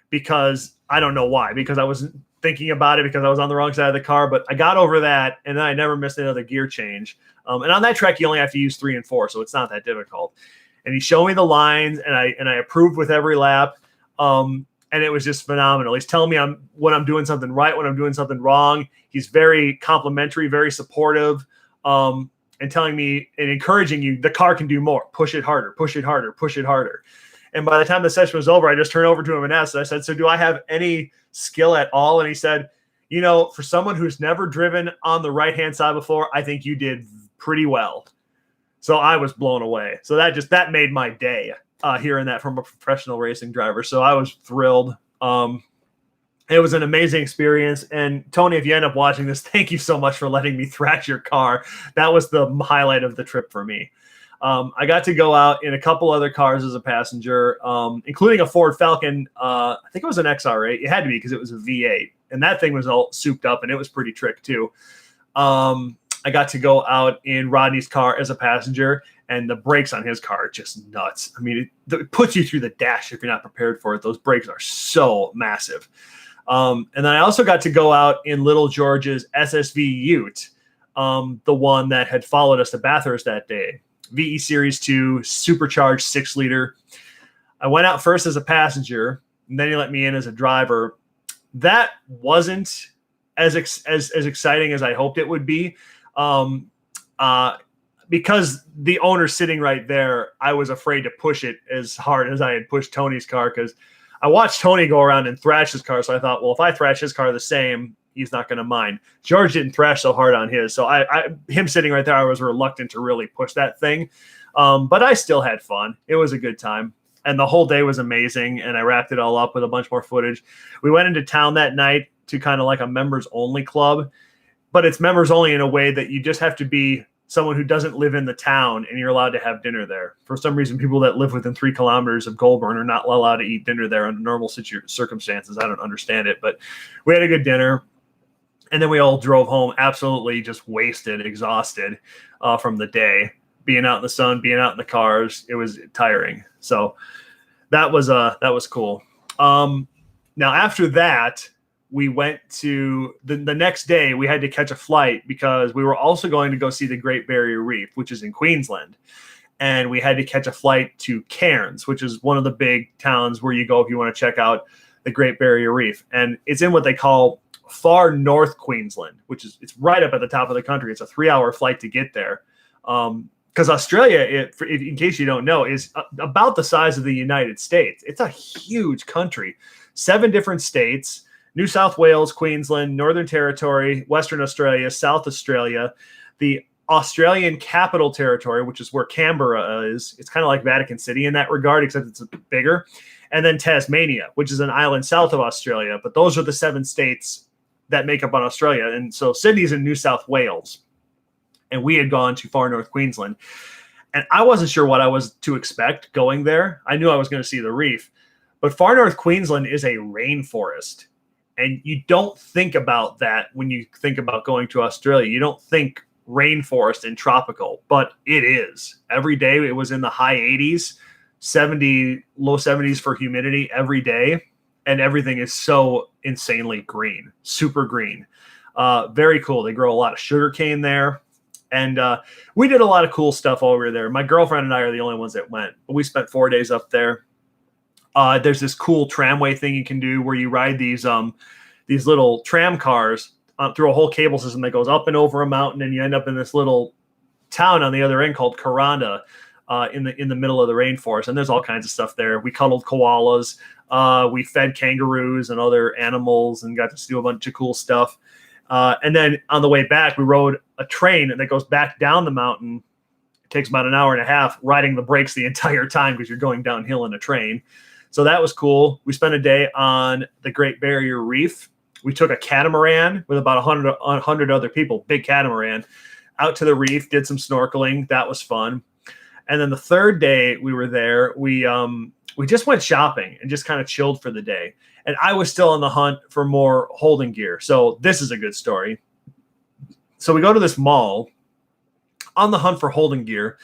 Because I don't know why, because I wasn't thinking about it, because I was on the wrong side of the car, but I got over that, and then I never missed another gear change. And on that track, you only have to use 3 and 4, so it's not that difficult. And he showed me the lines, and I approved with every lap, and it was just phenomenal. He's telling me when I'm doing something right, when I'm doing something wrong. He's very complimentary, very supportive, and telling me and encouraging you, the car can do more. Push it harder, push it harder, push it harder. And by the time the session was over, I just turned over to him and asked, I said, "So do I have any skill at all?" And he said, you know, for someone who's never driven on the right-hand side before, I think you did pretty well. So I was blown away. So that made my day hearing that from a professional racing driver. So I was thrilled. It was an amazing experience. And Tony, if you end up watching this, thank you so much for letting me thrash your car. That was the highlight of the trip for me. I got to go out in a couple other cars as a passenger, including a Ford Falcon. I think it was an XR8. It had to be because it was a V8. And that thing was all souped up, and it was pretty trick too. I got to go out in Rodney's car as a passenger, and the brakes on his car are just nuts. I mean, it puts you through the dash if you're not prepared for it. Those brakes are so massive. And then I also got to go out in Little George's SSV Ute, the one that had followed us to Bathurst that day. VE Series 2, supercharged 6-liter. I went out first as a passenger, and then he let me in as a driver. That wasn't as exciting as I hoped it would be. Because the owner's sitting right there, I was afraid to push it as hard as I had pushed Tony's car, because I watched Tony go around and thrash his car. So I thought, well, if I thrash his car the same, he's not going to mind. George didn't thrash so hard on his. So him sitting right there, I was reluctant to really push that thing. But I still had fun. It was a good time. And the whole day was amazing. And I wrapped it all up with a bunch more footage. We went into town that night to kind of like a members only club, but it's members only in a way that you just have to be someone who doesn't live in the town and you're allowed to have dinner there. For some reason, people that live within 3 kilometers of Goulburn are not allowed to eat dinner there under normal circumstances. I don't understand it, but we had a good dinner. And then we all drove home absolutely just wasted, exhausted from the day. Being out in the sun, being out in the cars, it was tiring. So that was cool. Now after that, we went to the next day. We had to catch a flight because we were also going to go see the Great Barrier Reef, which is in Queensland, and we had to catch a flight to Cairns, which is one of the big towns where you go if you want to check out the Great Barrier Reef, and it's in what they call far north Queensland, it's right up at the top of the country. It's a 3-hour flight to get there. Because Australia, in case you don't know, is about the size of the United States. It's a huge country, 7 different states: New South Wales, Queensland, Northern Territory, Western Australia, South Australia, the Australian Capital Territory, which is where Canberra is. It's kind of like Vatican City in that regard, except it's bigger. And then Tasmania, which is an island south of Australia. But those are the 7 states that make up on Australia. And so Sydney's in New South Wales. And we had gone to far north Queensland. And I wasn't sure what I was to expect going there. I knew I was going to see the reef. But far north Queensland is a rainforest. And you don't think about that when you think about going to Australia. You don't think rainforest and tropical, but it is. Every day it was in the high 80s, low 70s for humidity every day. And everything is so insanely green, super green. Very cool. They grow a lot of sugarcane there. And we did a lot of cool stuff while we were there. My girlfriend and I are the only ones that went. We spent 4 days up there. There's this cool tramway thing you can do where you ride these little tram cars through a whole cable system that goes up and over a mountain, and you end up in this little town on the other end called Karanda in the middle of the rainforest. And there's all kinds of stuff there. We cuddled koalas. We fed kangaroos and other animals and got to do a bunch of cool stuff. And then on the way back, we rode a train that goes back down the mountain. It takes about an hour and a half, riding the brakes the entire time because you're going downhill in a train. So that was cool. We spent a day on the Great Barrier Reef. We took a catamaran with about 100 other people, big catamaran, out to the reef, did some snorkeling. That was fun. And then the third day we were there, we just went shopping and just kind of chilled for the day. And I was still on the hunt for more Holden gear. So this is a good story. So we go to this mall on the hunt for Holden gear.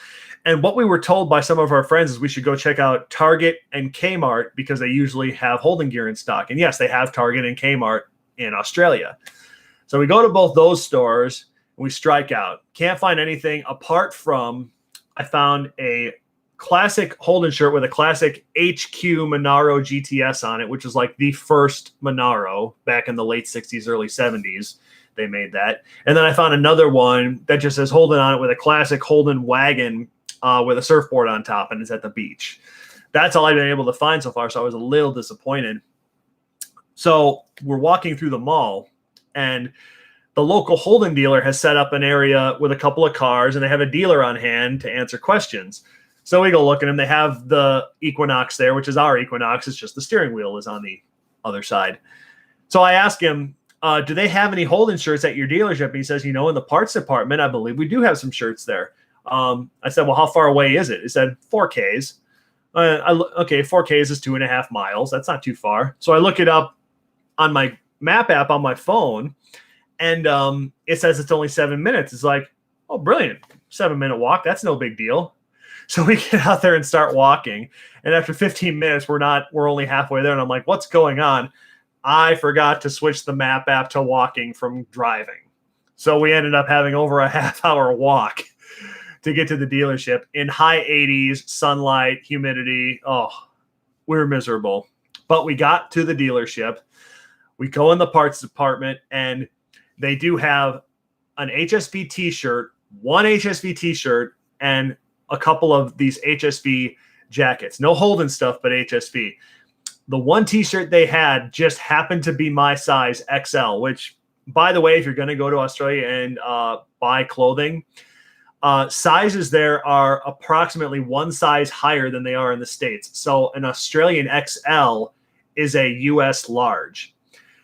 And what we were told by some of our friends is we should go check out Target and Kmart because they usually have Holden gear in stock. And yes, they have Target and Kmart in Australia. So we go to both those stores and we strike out. Can't find anything apart from I found a classic Holden shirt with a classic HQ Monaro GTS on it, which is like the first Monaro back in the late 60s, early 70s. They made that. And then I found another one that just says Holden on it with a classic Holden wagon with a surfboard on top, and it's at the beach. That's all I've been able to find so far, so I was a little disappointed. So we're walking through the mall, and the local Holden dealer has set up an area with a couple of cars, and they have a dealer on hand to answer questions. So we go look at them. They have the Equinox there, which is our Equinox. It's just the steering wheel is on the other side. So I ask him, do they have any Holden shirts at your dealership? And he says, in the parts department, I believe we do have some shirts there. I said, well, how far away is it? He said, 4Ks. Okay, 4Ks is 2.5 miles. That's not too far. So I look it up on my map app on my phone, and it says it's only 7 minutes. It's like, oh, brilliant. 7-minute walk. That's no big deal. So we get out there and start walking. And after 15 minutes, we're only halfway there. And I'm like, what's going on? I forgot to switch the map app to walking from driving. So we ended up having over a half-hour walk to get to the dealership in high 80s, sunlight, humidity. Oh, we were miserable. But we got to the dealership. We go in the parts department, and they do have an HSV t-shirt, one HSV t-shirt, and a couple of these HSV jackets. No Holden stuff, but HSV. The one t-shirt they had just happened to be my size XL, which, by the way, if you're going to go to Australia and buy clothing, sizes there are approximately one size higher than they are in the States. So an Australian XL is a US large.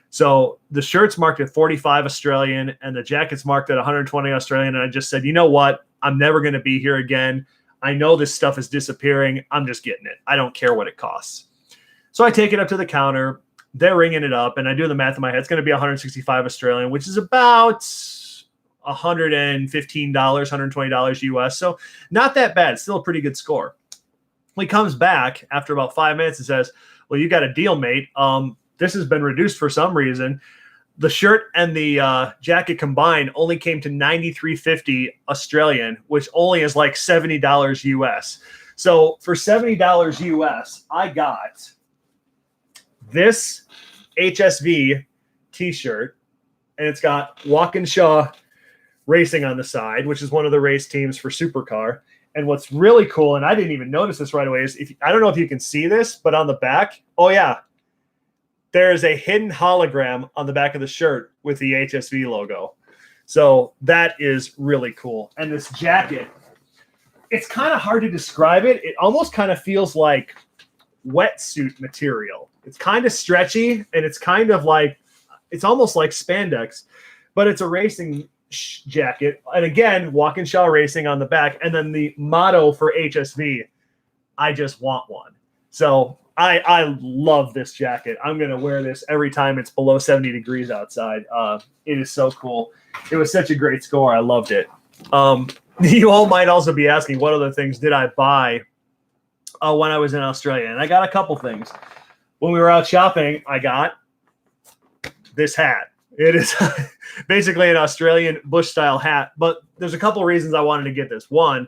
So the shirt's marked at 45 Australian and the jacket's marked at 120 Australian. And I just said, you know what? I'm never going to be here again. I know this stuff is disappearing. I'm just getting it. I don't care what it costs. So I take it up to the counter. They're ringing it up, and I do the math in my head. It's going to be 165 Australian, which is about $115, $120 US. So not that bad. It's still a pretty good score. He comes back after about 5 minutes and says, well, you got a deal, mate. This has been reduced for some reason. The shirt and the jacket combined only came to $93.50 Australian, which only is like $70 US. So for $70 US, I got this HSV t-shirt, and it's got Walkinshaw Racing on the side, which is one of the race teams for Supercar. And what's really cool, and I didn't even notice this right away, is I don't know if you can see this, but on the back, oh yeah, there is a hidden hologram on the back of the shirt with the HSV logo. So that is really cool. And this jacket, it's kind of hard to describe it. It almost kind of feels like wetsuit material. It's kind of stretchy, and it's kind of like, it's almost like spandex, but it's a racing jacket. And again, Walkinshaw Racing on the back. And then the motto for HSV, I just want one. So I love this jacket. I'm going to wear this every time it's below 70 degrees outside. It is so cool. It was such a great score. I loved it. You all might also be asking, what other things did I buy when I was in Australia? And I got a couple things. When we were out shopping, I got this hat. It is basically an Australian bush-style hat, but there's a couple reasons I wanted to get this. One,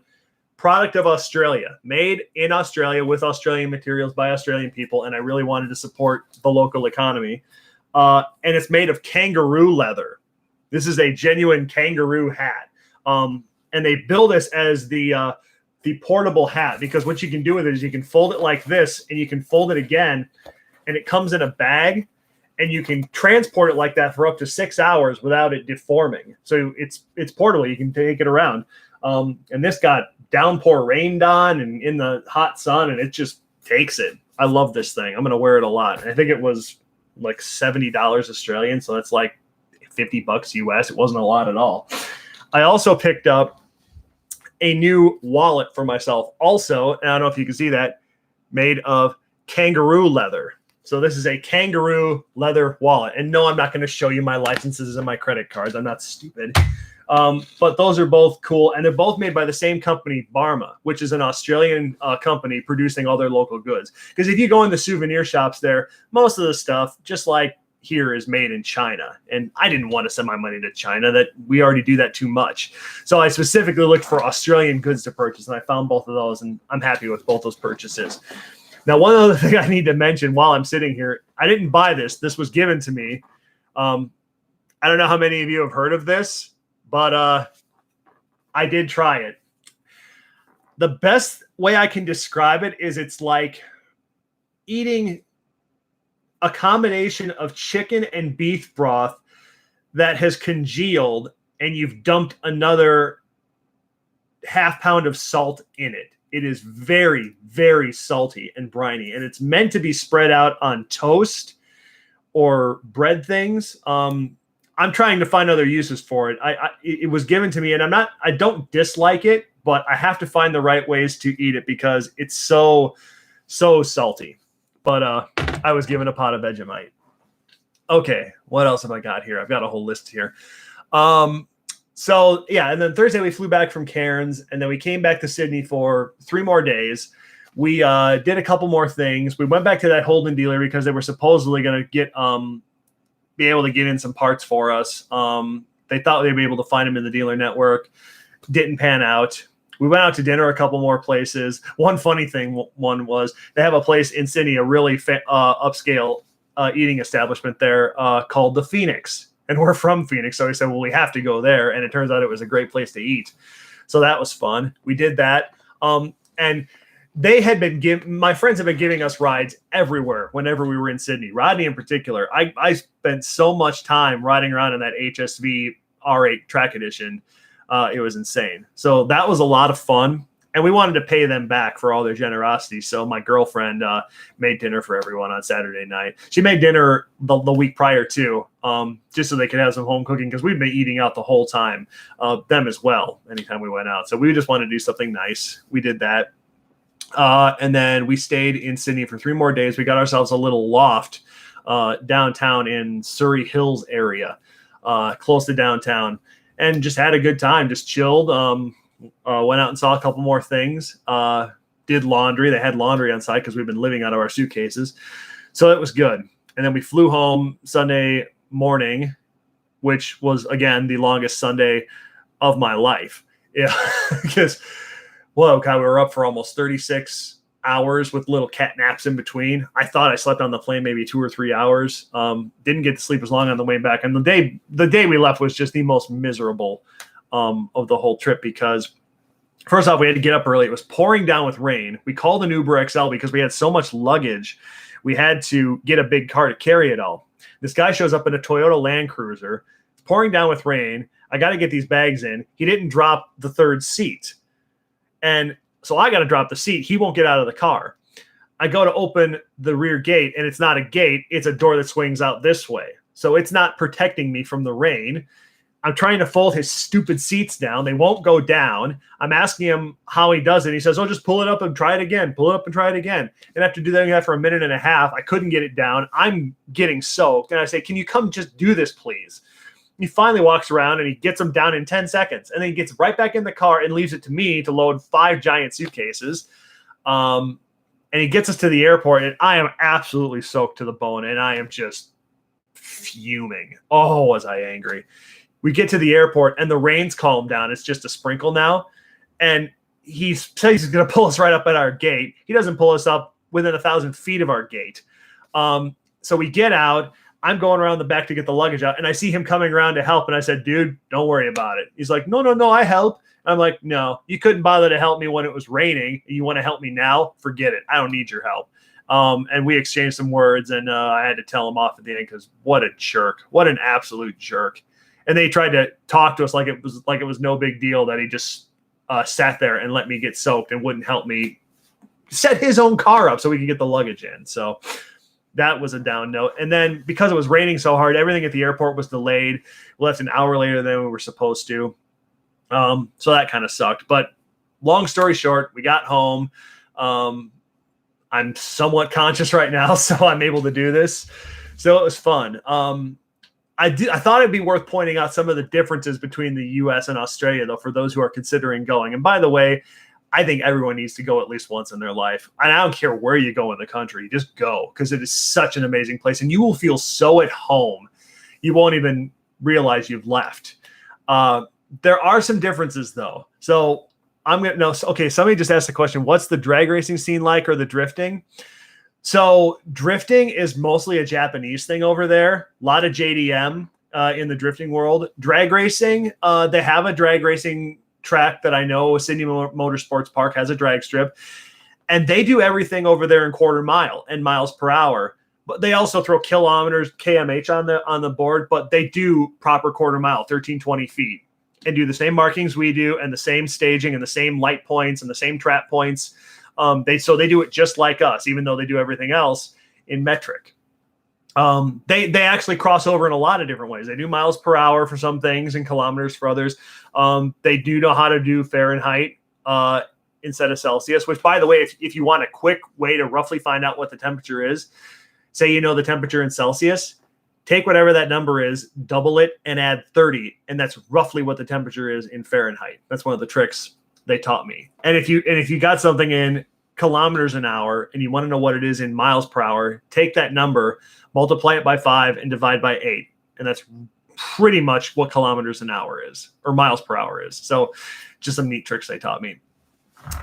product of Australia, made in Australia with Australian materials by Australian people, and I really wanted to support the local economy. And it's made of kangaroo leather. This is a genuine kangaroo hat. And they build this as the portable hat, because what you can do with it is you can fold it like this, and you can fold it again, and it comes in a bag, and you can transport it like that for up to 6 hours without it deforming. So it's portable. You can take it around. And this got downpour rained on and in the hot sun, and it just takes it. I love this thing. I'm going to wear it a lot. I think it was like $70 Australian, so that's like $50 US. It wasn't a lot at all. I also picked up a new wallet for myself also, and I don't know if you can see that, made of kangaroo leather. So this is a kangaroo leather wallet. And no, I'm not going to show you my licenses and my credit cards. I'm not stupid. But those are both cool. And they're both made by the same company, Barma, which is an Australian company producing all their local goods. Because if you go in the souvenir shops there, most of the stuff, just like here, is made in China. And I didn't want to send my money to China. That we already do that too much. So I specifically looked for Australian goods to purchase, and I found both of those, and I'm happy with both those purchases. Now, one other thing I need to mention while I'm sitting here, I didn't buy this. This was given to me. I don't know how many of you have heard of this, but I did try it. The best way I can describe it is it's like eating a combination of chicken and beef broth that has congealed and you've dumped another half pound of salt in it. It is very, very salty and briny, and it's meant to be spread out on toast or bread things. I'm trying to find other uses for it. It was given to me, and I don't dislike it, but I have to find the right ways to eat it because it's so salty. But I was given a pot of Vegemite. Okay, what else have I got here? I've got a whole list here. So yeah, and then Thursday we flew back from Cairns, and then we came back to Sydney for 3 more days. We did a couple more things. We went back to that Holden dealer because they were supposedly going to be able to get in some parts for us. They thought they'd be able to find them in the dealer network. Didn't pan out. We went out to dinner a couple more places. One funny thing was they have a place in Sydney, a really upscale eating establishment there called the Phoenix. And we're from Phoenix, so we said, well, we have to go there. And it turns out it was a great place to eat. So that was fun. We did that. And they had my friends have been giving us rides everywhere whenever we were in Sydney. Rodney in particular. I spent so much time riding around in that HSV R8 track edition. It was insane. So that was a lot of fun. And we wanted to pay them back for all their generosity. So my girlfriend made dinner for everyone on Saturday night. She made dinner the week prior too, just so they could have some home cooking because we'd been eating out the whole time, them as well, anytime we went out. So we just wanted to do something nice. We did that. And then we stayed in Sydney for 3 more days. We got ourselves a little loft downtown in Surrey Hills area, close to downtown, and just had a good time, just chilled. Went out and saw a couple more things, did laundry. They had laundry on site because we've been living out of our suitcases. So it was good. And then we flew home Sunday morning, which was, again, the longest Sunday of my life. Yeah, because, whoa, God, we were up for almost 36 hours with little cat naps in between. I thought I slept on the plane maybe 2 or 3 hours. Didn't get to sleep as long on the way back. And the day we left was just the most miserable of the whole trip because first off, we had to get up early. It was pouring down with rain. We called an Uber XL because we had so much luggage. We had to get a big car to carry it all. This guy shows up in a Toyota Land Cruiser. It's pouring down with rain. I got to get these bags in. He didn't drop the 3rd seat. And so I got to drop the seat. He won't get out of the car. I go to open the rear gate, and it's not a gate. It's a door that swings out this way. So it's not protecting me from the rain. I'm trying to fold his stupid seats down. They won't go down. I'm asking him how he does it. He says, oh, just pull it up and try it again. Pull it up and try it again. And after doing that for a minute and a half, I couldn't get it down. I'm getting soaked. And I say, can you come just do this, please? He finally walks around and he gets them down in 10 seconds. And then he gets right back in the car and leaves it to me to load 5 giant suitcases. And he gets us to the airport, and I am absolutely soaked to the bone. And I am just fuming. Oh, was I angry. We get to the airport, and the rain's calmed down. It's just a sprinkle now. And he says he's going to pull us right up at our gate. He doesn't pull us up within 1,000 feet of our gate. So we get out. I'm going around the back to get the luggage out, and I see him coming around to help. And I said, dude, don't worry about it. He's like, no, I help. I'm like, no, you couldn't bother to help me when it was raining. You want to help me now? Forget it. I don't need your help. And we exchanged some words, and I had to tell him off at the end because what a jerk. What an absolute jerk. And they tried to talk to us like it was no big deal that he just sat there and let me get soaked and wouldn't help me set his own car up so we could get the luggage in. So that was a down note. And then because it was raining so hard, everything at the airport was delayed. We left an hour later than we were supposed to. So that kind of sucked. But long story short, we got home. I'm somewhat conscious right now, so I'm able to do this. So it was fun. I thought it'd be worth pointing out some of the differences between the U.S. and Australia, though, for those who are considering going. And by the way, I think everyone needs to go at least once in their life. And I don't care where you go in the country. Just go, because it is such an amazing place. And you will feel so at home, you won't even realize you've left. There are some differences, though. So somebody just asked the question, what's the drag racing scene like, or the drifting? So drifting is mostly a Japanese thing over there. A lot of JDM in the drifting world. Drag racing, they have a drag racing track that I know. Sydney Motorsports Park has a drag strip. And they do everything over there in quarter mile and miles per hour. But they also throw kilometers, kmh on the board, but they do proper quarter mile, 1320 feet, and do the same markings we do, and the same staging, and the same light points, and the same trap points. They do it just like us, even though they do everything else in metric. They actually cross over in a lot of different ways. They do miles per hour for some things and kilometers for others. They do know how to do Fahrenheit instead of Celsius, which, by the way, if you want a quick way to roughly find out what the temperature is, say you know the temperature in Celsius, take whatever that number is, double it, and add 30, and that's roughly what the temperature is in Fahrenheit. That's one of the tricks they taught me. And if you got something in kilometers an hour and you want to know what it is in miles per hour, take that number, multiply it by 5, and divide by 8, and that's pretty much what kilometers an hour is, or miles per hour is. So just some neat tricks they taught me.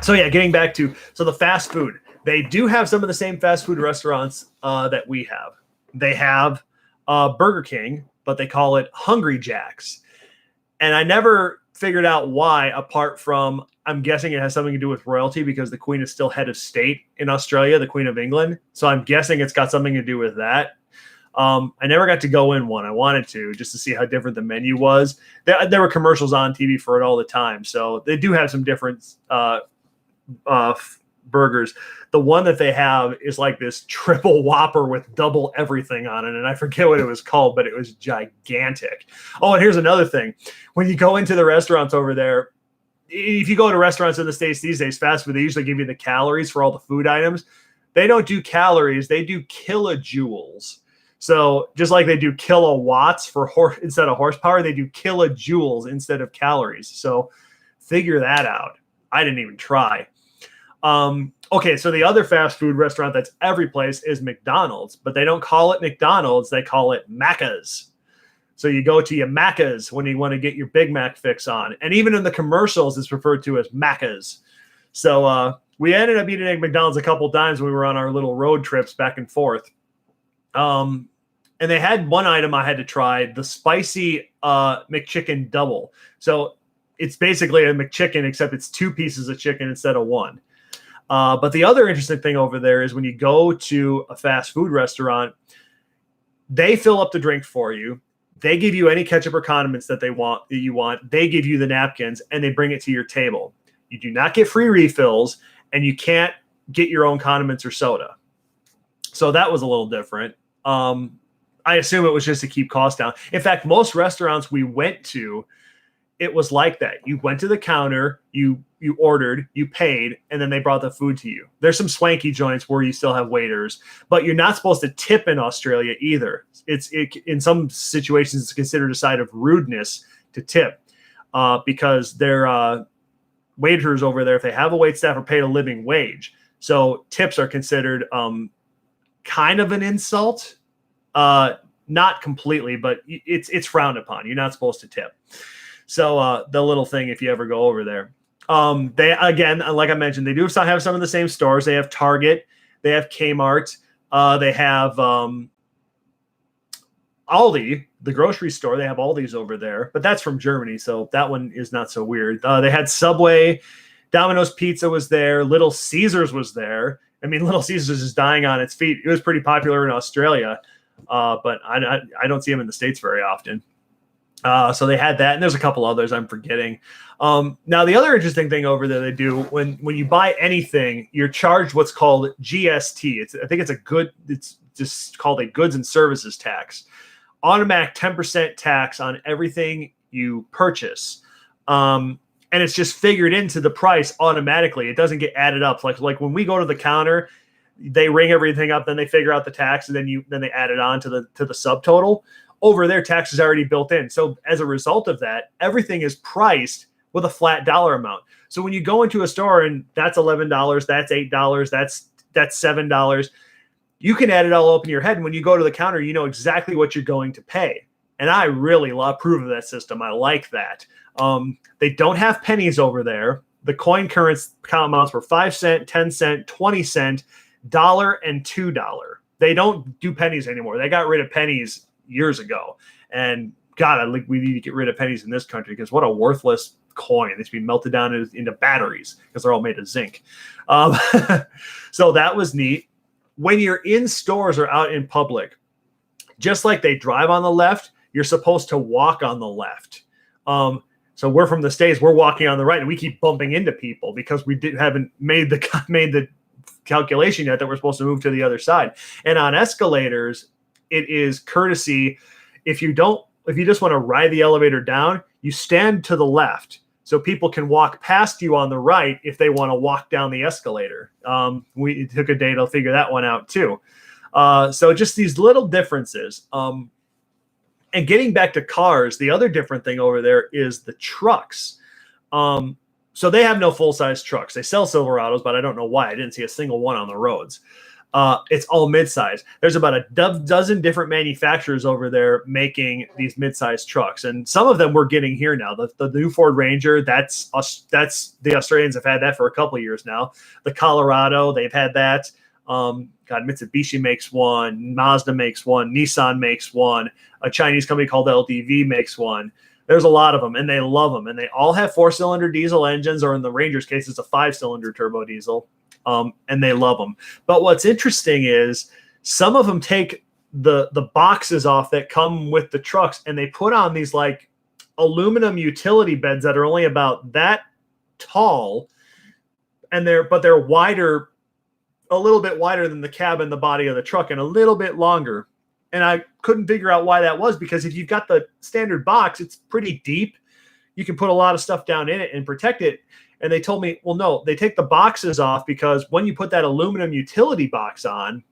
So yeah, getting back to the fast food. They do have some of the same fast food restaurants that we have. They have Burger King, but they call it Hungry Jack's. And I never figured out why, apart from, I'm guessing it has something to do with royalty because the Queen is still head of state in Australia, the Queen of England. So I'm guessing it's got something to do with that. I never got to go in one. I wanted to, just to see how different the menu was. There were commercials on TV for it all the time. So they do have some different burgers. The one that they have is like this triple Whopper with double everything on it. And I forget what it was called, but it was gigantic. Oh, and here's another thing. When you go into the restaurants over there, if you go to restaurants in the States these days, fast food, they usually give you the calories for all the food items. They don't do calories. They do kilojoules. So just like they do kilowatts instead of horsepower, they do kilojoules instead of calories. So figure that out. I didn't even try. Okay, so the other fast food restaurant that's every place is McDonald's, but they don't call it McDonald's. They call it Macca's. So you go to your Macca's when you want to get your Big Mac fix on. And even in the commercials, it's referred to as Macca's. So we ended up eating at McDonald's a couple times when we were on our little road trips back and forth. And they had one item I had to try, the spicy McChicken double. So it's basically a McChicken, except it's 2 pieces of chicken instead of 1. But the other interesting thing over there is when you go to a fast food restaurant, they fill up the drink for you. They give you any ketchup or condiments that you want. They give you the napkins and they bring it to your table. You do not get free refills, and you can't get your own condiments or soda. So that was a little different. I assume it was just to keep costs down. In fact, most restaurants we went to, it was like that. You went to the counter, you ordered, you paid, and then they brought the food to you. There's some swanky joints where you still have waiters, but you're not supposed to tip in Australia either. In some situations, it's considered a sign of rudeness to tip because their waiters over there, if they have a waitstaff, are paid a living wage. So tips are considered kind of an insult. Not completely, but it's frowned upon. You're not supposed to tip. So the little thing, if you ever go over there, they, again, like I mentioned, they do have some of the same stores. They have Target, they have Kmart, they have Aldi, the grocery store. They have Aldi's over there, but that's from Germany, so that one is not so weird. They had Subway, Domino's Pizza was there, Little Caesars was there. I mean, Little Caesars is dying on its feet. It was pretty popular in Australia, but I don't see them in the States very often. So they had that, and there's a couple others I'm forgetting. Now, the other interesting thing over there they do, when you buy anything, you're charged what's called GST. I think it's just called a goods and services tax. Automatic 10% tax on everything you purchase. And it's just figured into the price automatically. It doesn't get added up. Like when we go to the counter, they ring everything up, then they figure out the tax, and then they add it on to the subtotal. Over there, tax is already built in. So as a result of that, everything is priced with a flat dollar amount. So when you go into a store and that's $11, that's $8, that's $7, you can add it all up in your head. And when you go to the counter, you know exactly what you're going to pay. And I really approve of that system. I like that. They don't have pennies over there. The coin current amounts were 5 cent, 10 cent, 20 cent, $1, and $2. They don't do pennies anymore. They got rid of pennies years ago. And God, we need to get rid of pennies in this country because what a worthless coin. They should be melted down into batteries because they're all made of zinc. So that was neat. when you're in stores or out in public, just like they drive on the left, you're supposed to walk on the left. So we're from the States, we're walking on the right, and we keep bumping into people because we haven't made the calculation yet that we're supposed to move to the other side. And on escalators, it is courtesy. If you just want to ride the elevator down, you stand to the left so people can walk past you on the right if they want to walk down the escalator. We took a day to figure that one out too. So just these little differences. And getting back to cars, the other different thing over there is the trucks. So they have no full-size trucks. They sell Silverados, but I don't know why. I didn't see a single one on the roads. It's all mid-size. There's about a dozen different manufacturers over there making these mid-size trucks, and some of them we're getting here now. The new Ford Ranger, that's the Australians have had that for a couple of years now. The Colorado, they've had that. Mitsubishi makes one, Mazda makes one, Nissan makes one, a Chinese company called LDV makes one. There's a lot of them, and they love them, and they all have 4-cylinder diesel engines, or in the Ranger's case, it's a 5-cylinder turbo diesel, and they love them. But what's interesting is some of them take the boxes off that come with the trucks, and they put on these like aluminum utility beds that are only about that tall, and they're wider, a little bit wider than the cab and the body of the truck, and a little bit longer. And I couldn't figure out why that was, because if you've got the standard box, it's pretty deep. You can put a lot of stuff down in it and protect it. And they told me, well, no, they take the boxes off because when you put that aluminum utility box on,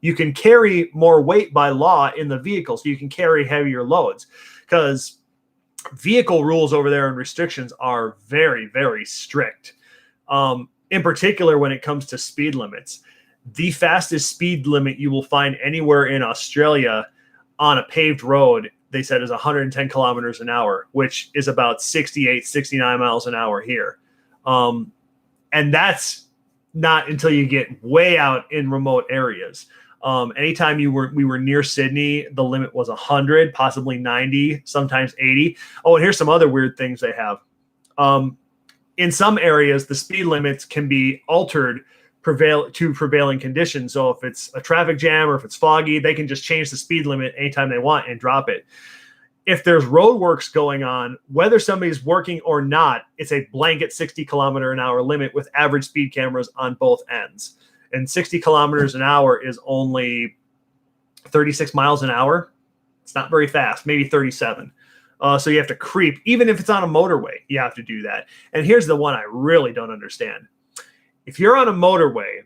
you can carry more weight by law in the vehicle. So you can carry heavier loads, because vehicle rules over there and restrictions are very, very strict. In particular, when it comes to speed limits. The fastest speed limit you will find anywhere in Australia on a paved road, they said, is 110 kilometers an hour, which is about 68, 69 miles an hour here. And that's not until you get way out in remote areas. Anytime we were near Sydney, the limit was 100, possibly 90, sometimes 80. Oh, and here's some other weird things they have. In some areas, the speed limits can be altered to prevailing conditions. So if it's a traffic jam or if it's foggy, they can just change the speed limit anytime they want and drop it. If there's road works going on, whether somebody's working or not, it's a blanket 60 kilometer an hour limit with average speed cameras on both ends. And 60 kilometers an hour is only 36 miles an hour. It's not very fast, maybe 37. So you have to creep. Even if it's on a motorway, you have to do that. And here's the one I really don't understand. If you're on a motorway,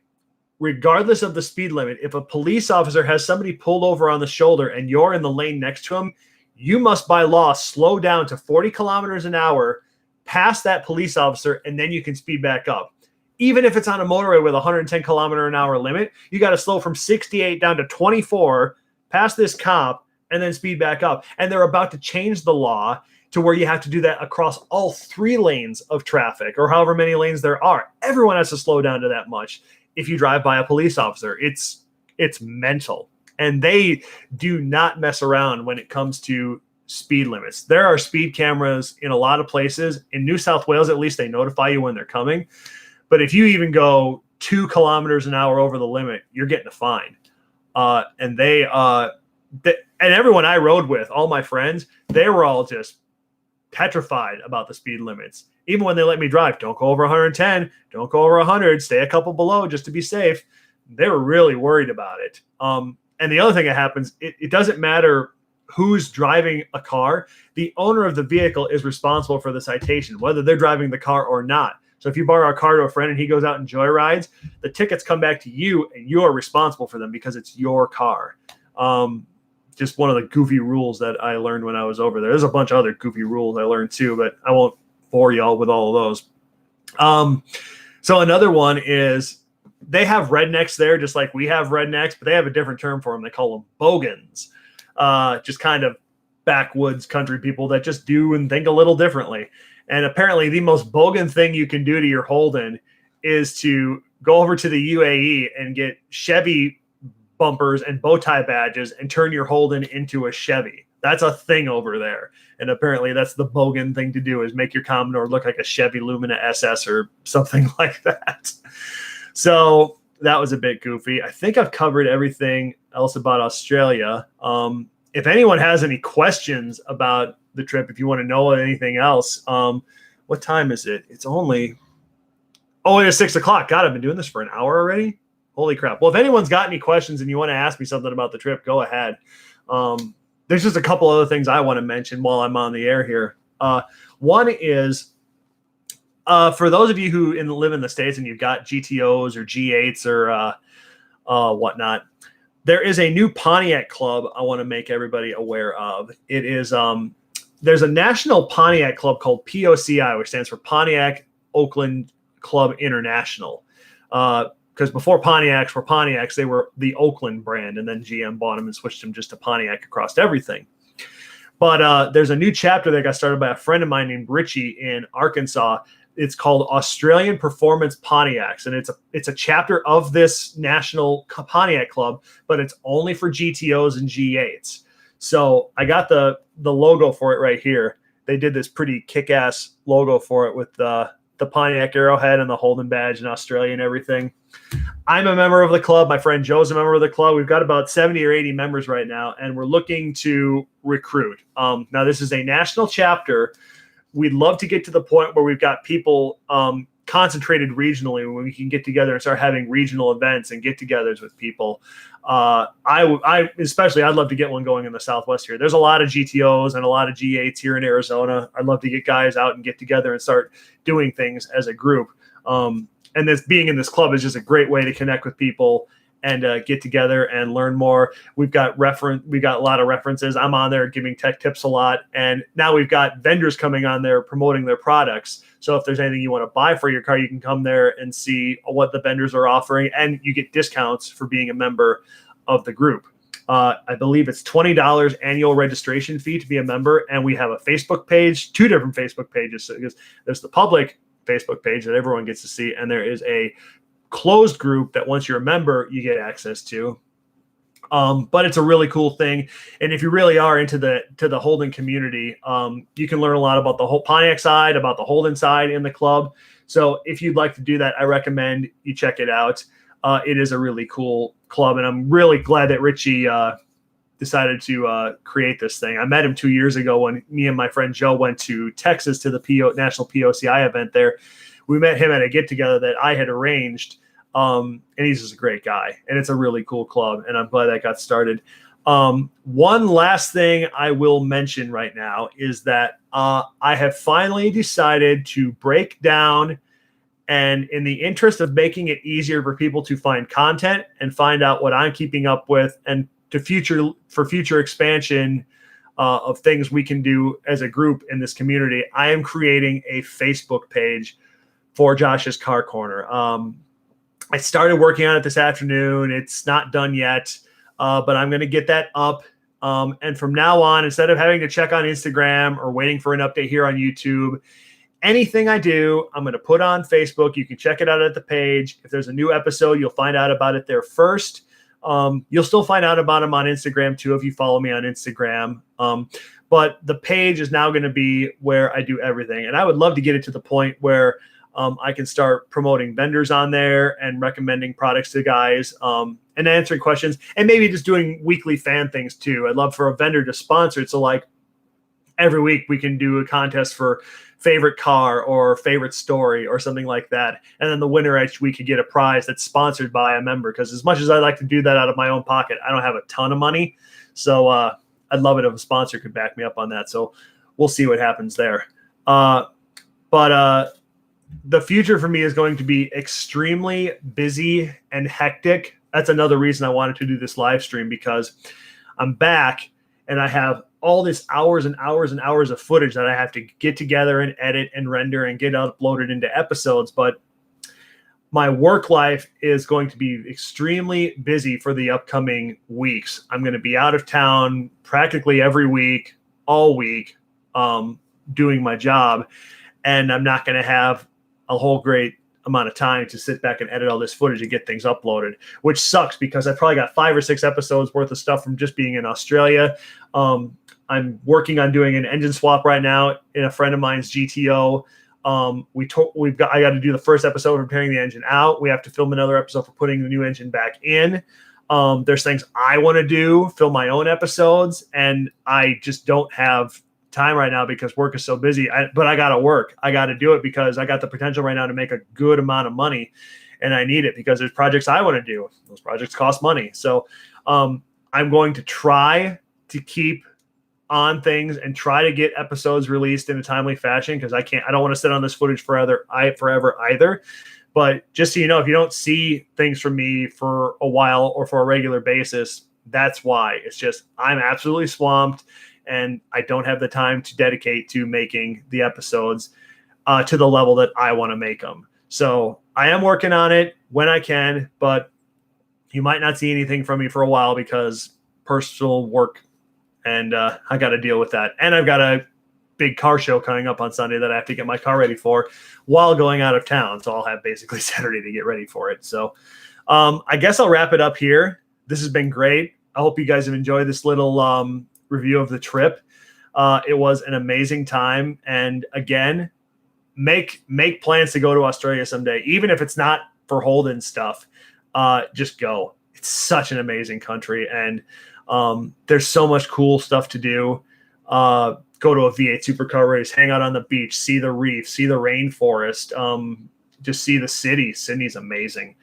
regardless of the speed limit, if a police officer has somebody pulled over on the shoulder and you're in the lane next to him, you must by law slow down to 40 kilometers an hour past that police officer, and then you can speed back up. Even if it's on a motorway with a 110 kilometer an hour limit, you got to slow from 68 down to 24 past this cop and then speed back up. And they're about to change the law to where you have to do that across all 3 lanes of traffic, or however many lanes there are. Everyone has to slow down to that much if you drive by a police officer. It's mental. And they do not mess around when it comes to speed limits. There are speed cameras in a lot of places. In New South Wales, at least, they notify you when they're coming. But if you even go 2 kilometers an hour over the limit, you're getting a fine. And everyone I rode with, all my friends, they were all just petrified about the speed limits. Even when they let me drive, don't go over 110, don't go over 100, stay a couple below just to be safe. They were really worried about it. And the other thing that happens, it doesn't matter who's driving a car. The owner of the vehicle is responsible for the citation, whether they're driving the car or not. So if you borrow a car to a friend and he goes out and joyrides, the tickets come back to you and you are responsible for them because it's your car. Just one of the goofy rules that I learned when I was over there. There's a bunch of other goofy rules I learned too, but I won't bore y'all with all of those. So another one is they have rednecks there, just like we have rednecks, but they have a different term for them. They call them bogans, just kind of backwoods country people that just do and think a little differently. And apparently the most bogan thing you can do to your Holden is to go over to the UAE and get Chevy bumpers and bow tie badges and turn your Holden into a Chevy. That's a thing over there. And apparently that's the bogan thing to do, is make your Commodore look like a Chevy Lumina SS or something like that. So that was a bit goofy. I think I've covered everything else about Australia. If anyone has any questions about the trip, if you want to know anything else, what time is it? It's only, it is 6 o'clock. God, I've been doing this for an hour already. Holy crap. Well, if anyone's got any questions and you want to ask me something about the trip, go ahead. There's just a couple other things I want to mention while I'm on the air here. One is, for those of you who live in the States and you've got GTOs or G8s or whatnot, there is a new Pontiac club I want to make everybody aware of. It is there's a national Pontiac club called POCI, which stands for Pontiac Oakland Club International. Because before Pontiacs were Pontiacs, they were the Oakland brand, and then GM bought them and switched them just to Pontiac across everything. But there's a new chapter that got started by a friend of mine named Richie in Arkansas. It's called Australian Performance Pontiacs, and it's a chapter of this national Pontiac club, but it's only for GTOs and G8s. So I got the logo for it right here. They did this pretty kick-ass logo for it with the Pontiac arrowhead and the Holden badge in Australia and everything. I'm a member of the club. My friend Joe's a member of the club. We've got about 70 or 80 members right now, and we're looking to recruit. Now, this is a national chapter. We'd love to get to the point where we've got people concentrated regionally, when we can get together and start having regional events and get-togethers with people. I'd love to get one going in the Southwest here. There's a lot of GTOs and a lot of G8s here in Arizona. I'd love to get guys out and get together and start doing things as a group. And this being in this club is just a great way to connect with people and get together and learn more. We've got a lot of references. I'm on there giving tech tips a lot. And now we've got vendors coming on there promoting their products. So if there's anything you want to buy for your car, you can come there and see what the vendors are offering, and you get discounts for being a member of the group. I believe it's $20 annual registration fee to be a member. And we have a Facebook page, 2 different Facebook pages. So because there's the public Facebook page that everyone gets to see, and there is a closed group that once you're a member, you get access to. But it's a really cool thing. And if you really are into the Holden community, you can learn a lot about the whole Pontiac side, about the Holden side in the club. So if you'd like to do that, I recommend you check it out. It is a really cool club, and I'm really glad that Richie decided to create this thing. I met him 2 years ago when me and my friend Joe went to Texas to the National POCI event there. We met him at a get-together that I had arranged, and he's just a great guy, and it's a really cool club, and I'm glad that got started. One last thing I will mention right now is that I have finally decided to break down, and in the interest of making it easier for people to find content and find out what I'm keeping up with, and for future expansion of things we can do as a group in this community, I am creating a Facebook page for Josh's Car Corner. I started working on it this afternoon. It's not done yet, but I'm going to get that up. And from now on, instead of having to check on Instagram or waiting for an update here on YouTube, anything I do, I'm going to put on Facebook. You can check it out at the page. If there's a new episode, you'll find out about it there first. You'll still find out about them on Instagram too if you follow me on Instagram. But the page is now going to be where I do everything. And I would love to get it to the point where I can start promoting vendors on there and recommending products to guys and answering questions, and maybe just doing weekly fan things too. I'd love for a vendor to sponsor it. So like every week we can do a contest for favorite car or favorite story or something like that. And then the winner each week could get a prize that's sponsored by a member. Because as much as I like to do that out of my own pocket, I don't have a ton of money. So I'd love it if a sponsor could back me up on that. So we'll see what happens there. But the future for me is going to be extremely busy and hectic. That's another reason I wanted to do this live stream, because I'm back and I have all this hours and hours and hours of footage that I have to get together and edit and render and get uploaded into episodes. But my work life is going to be extremely busy for the upcoming weeks. I'm going to be out of town practically every week, all week, doing my job. And I'm not going to have a whole great amount of time to sit back and edit all this footage and get things uploaded, which sucks because I probably got 5 or 6 episodes worth of stuff from just being in Australia. I'm working on doing an engine swap right now in a friend of mine's GTO. I got to do the first episode for tearing the engine out. We have to film another episode for putting the new engine back in. There's things I want to do, film my own episodes, and I just don't have time right now because work is so busy. But I got to work. I got to do it because I got the potential right now to make a good amount of money, and I need it because there's projects I want to do. Those projects cost money. So I'm going to try to keep on things and try to get episodes released in a timely fashion because I don't want to sit on this footage forever either. But just so you know, if you don't see things from me for a while or for a regular basis, that's why. It's just I'm absolutely swamped and I don't have the time to dedicate to making the episodes to the level that I want to make them. So I am working on it when I can, but you might not see anything from me for a while because personal work, and I got to deal with that. And I've got a big car show coming up on Sunday that I have to get my car ready for while going out of town. So I'll have basically Saturday to get ready for it. So I guess I'll wrap it up here. This has been great. I hope you guys have enjoyed this little review of the trip. It was an amazing time. And again, make plans to go to Australia someday, even if it's not for Holden stuff. Just go. It's such an amazing country. And there's so much cool stuff to do. Go to a V8 supercar race, hang out on the beach, see the reef, see the rainforest, just see the city. Sydney's amazing.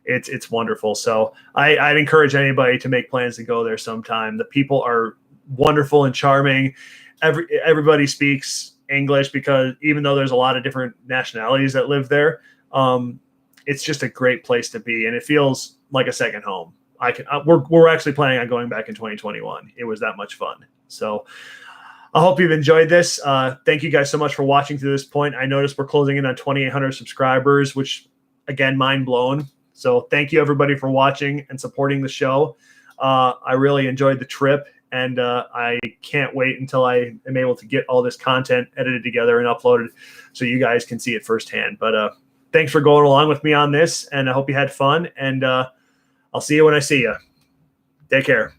It's wonderful. So I'd encourage anybody to make plans to go there sometime. The people are wonderful and charming. Everybody speaks English because even though there's a lot of different nationalities that live there, it's just a great place to be. And it feels like a second home. We're actually planning on going back in 2021. It was that much fun. So I hope you've enjoyed this. Thank you guys so much for watching to this point. I noticed we're closing in on 2,800 subscribers, which again, mind blown. So thank you everybody for watching and supporting the show. I really enjoyed the trip and I can't wait until I am able to get all this content edited together and uploaded so you guys can see it firsthand. But thanks for going along with me on this and I hope you had fun and I'll see you when I see you. Take care.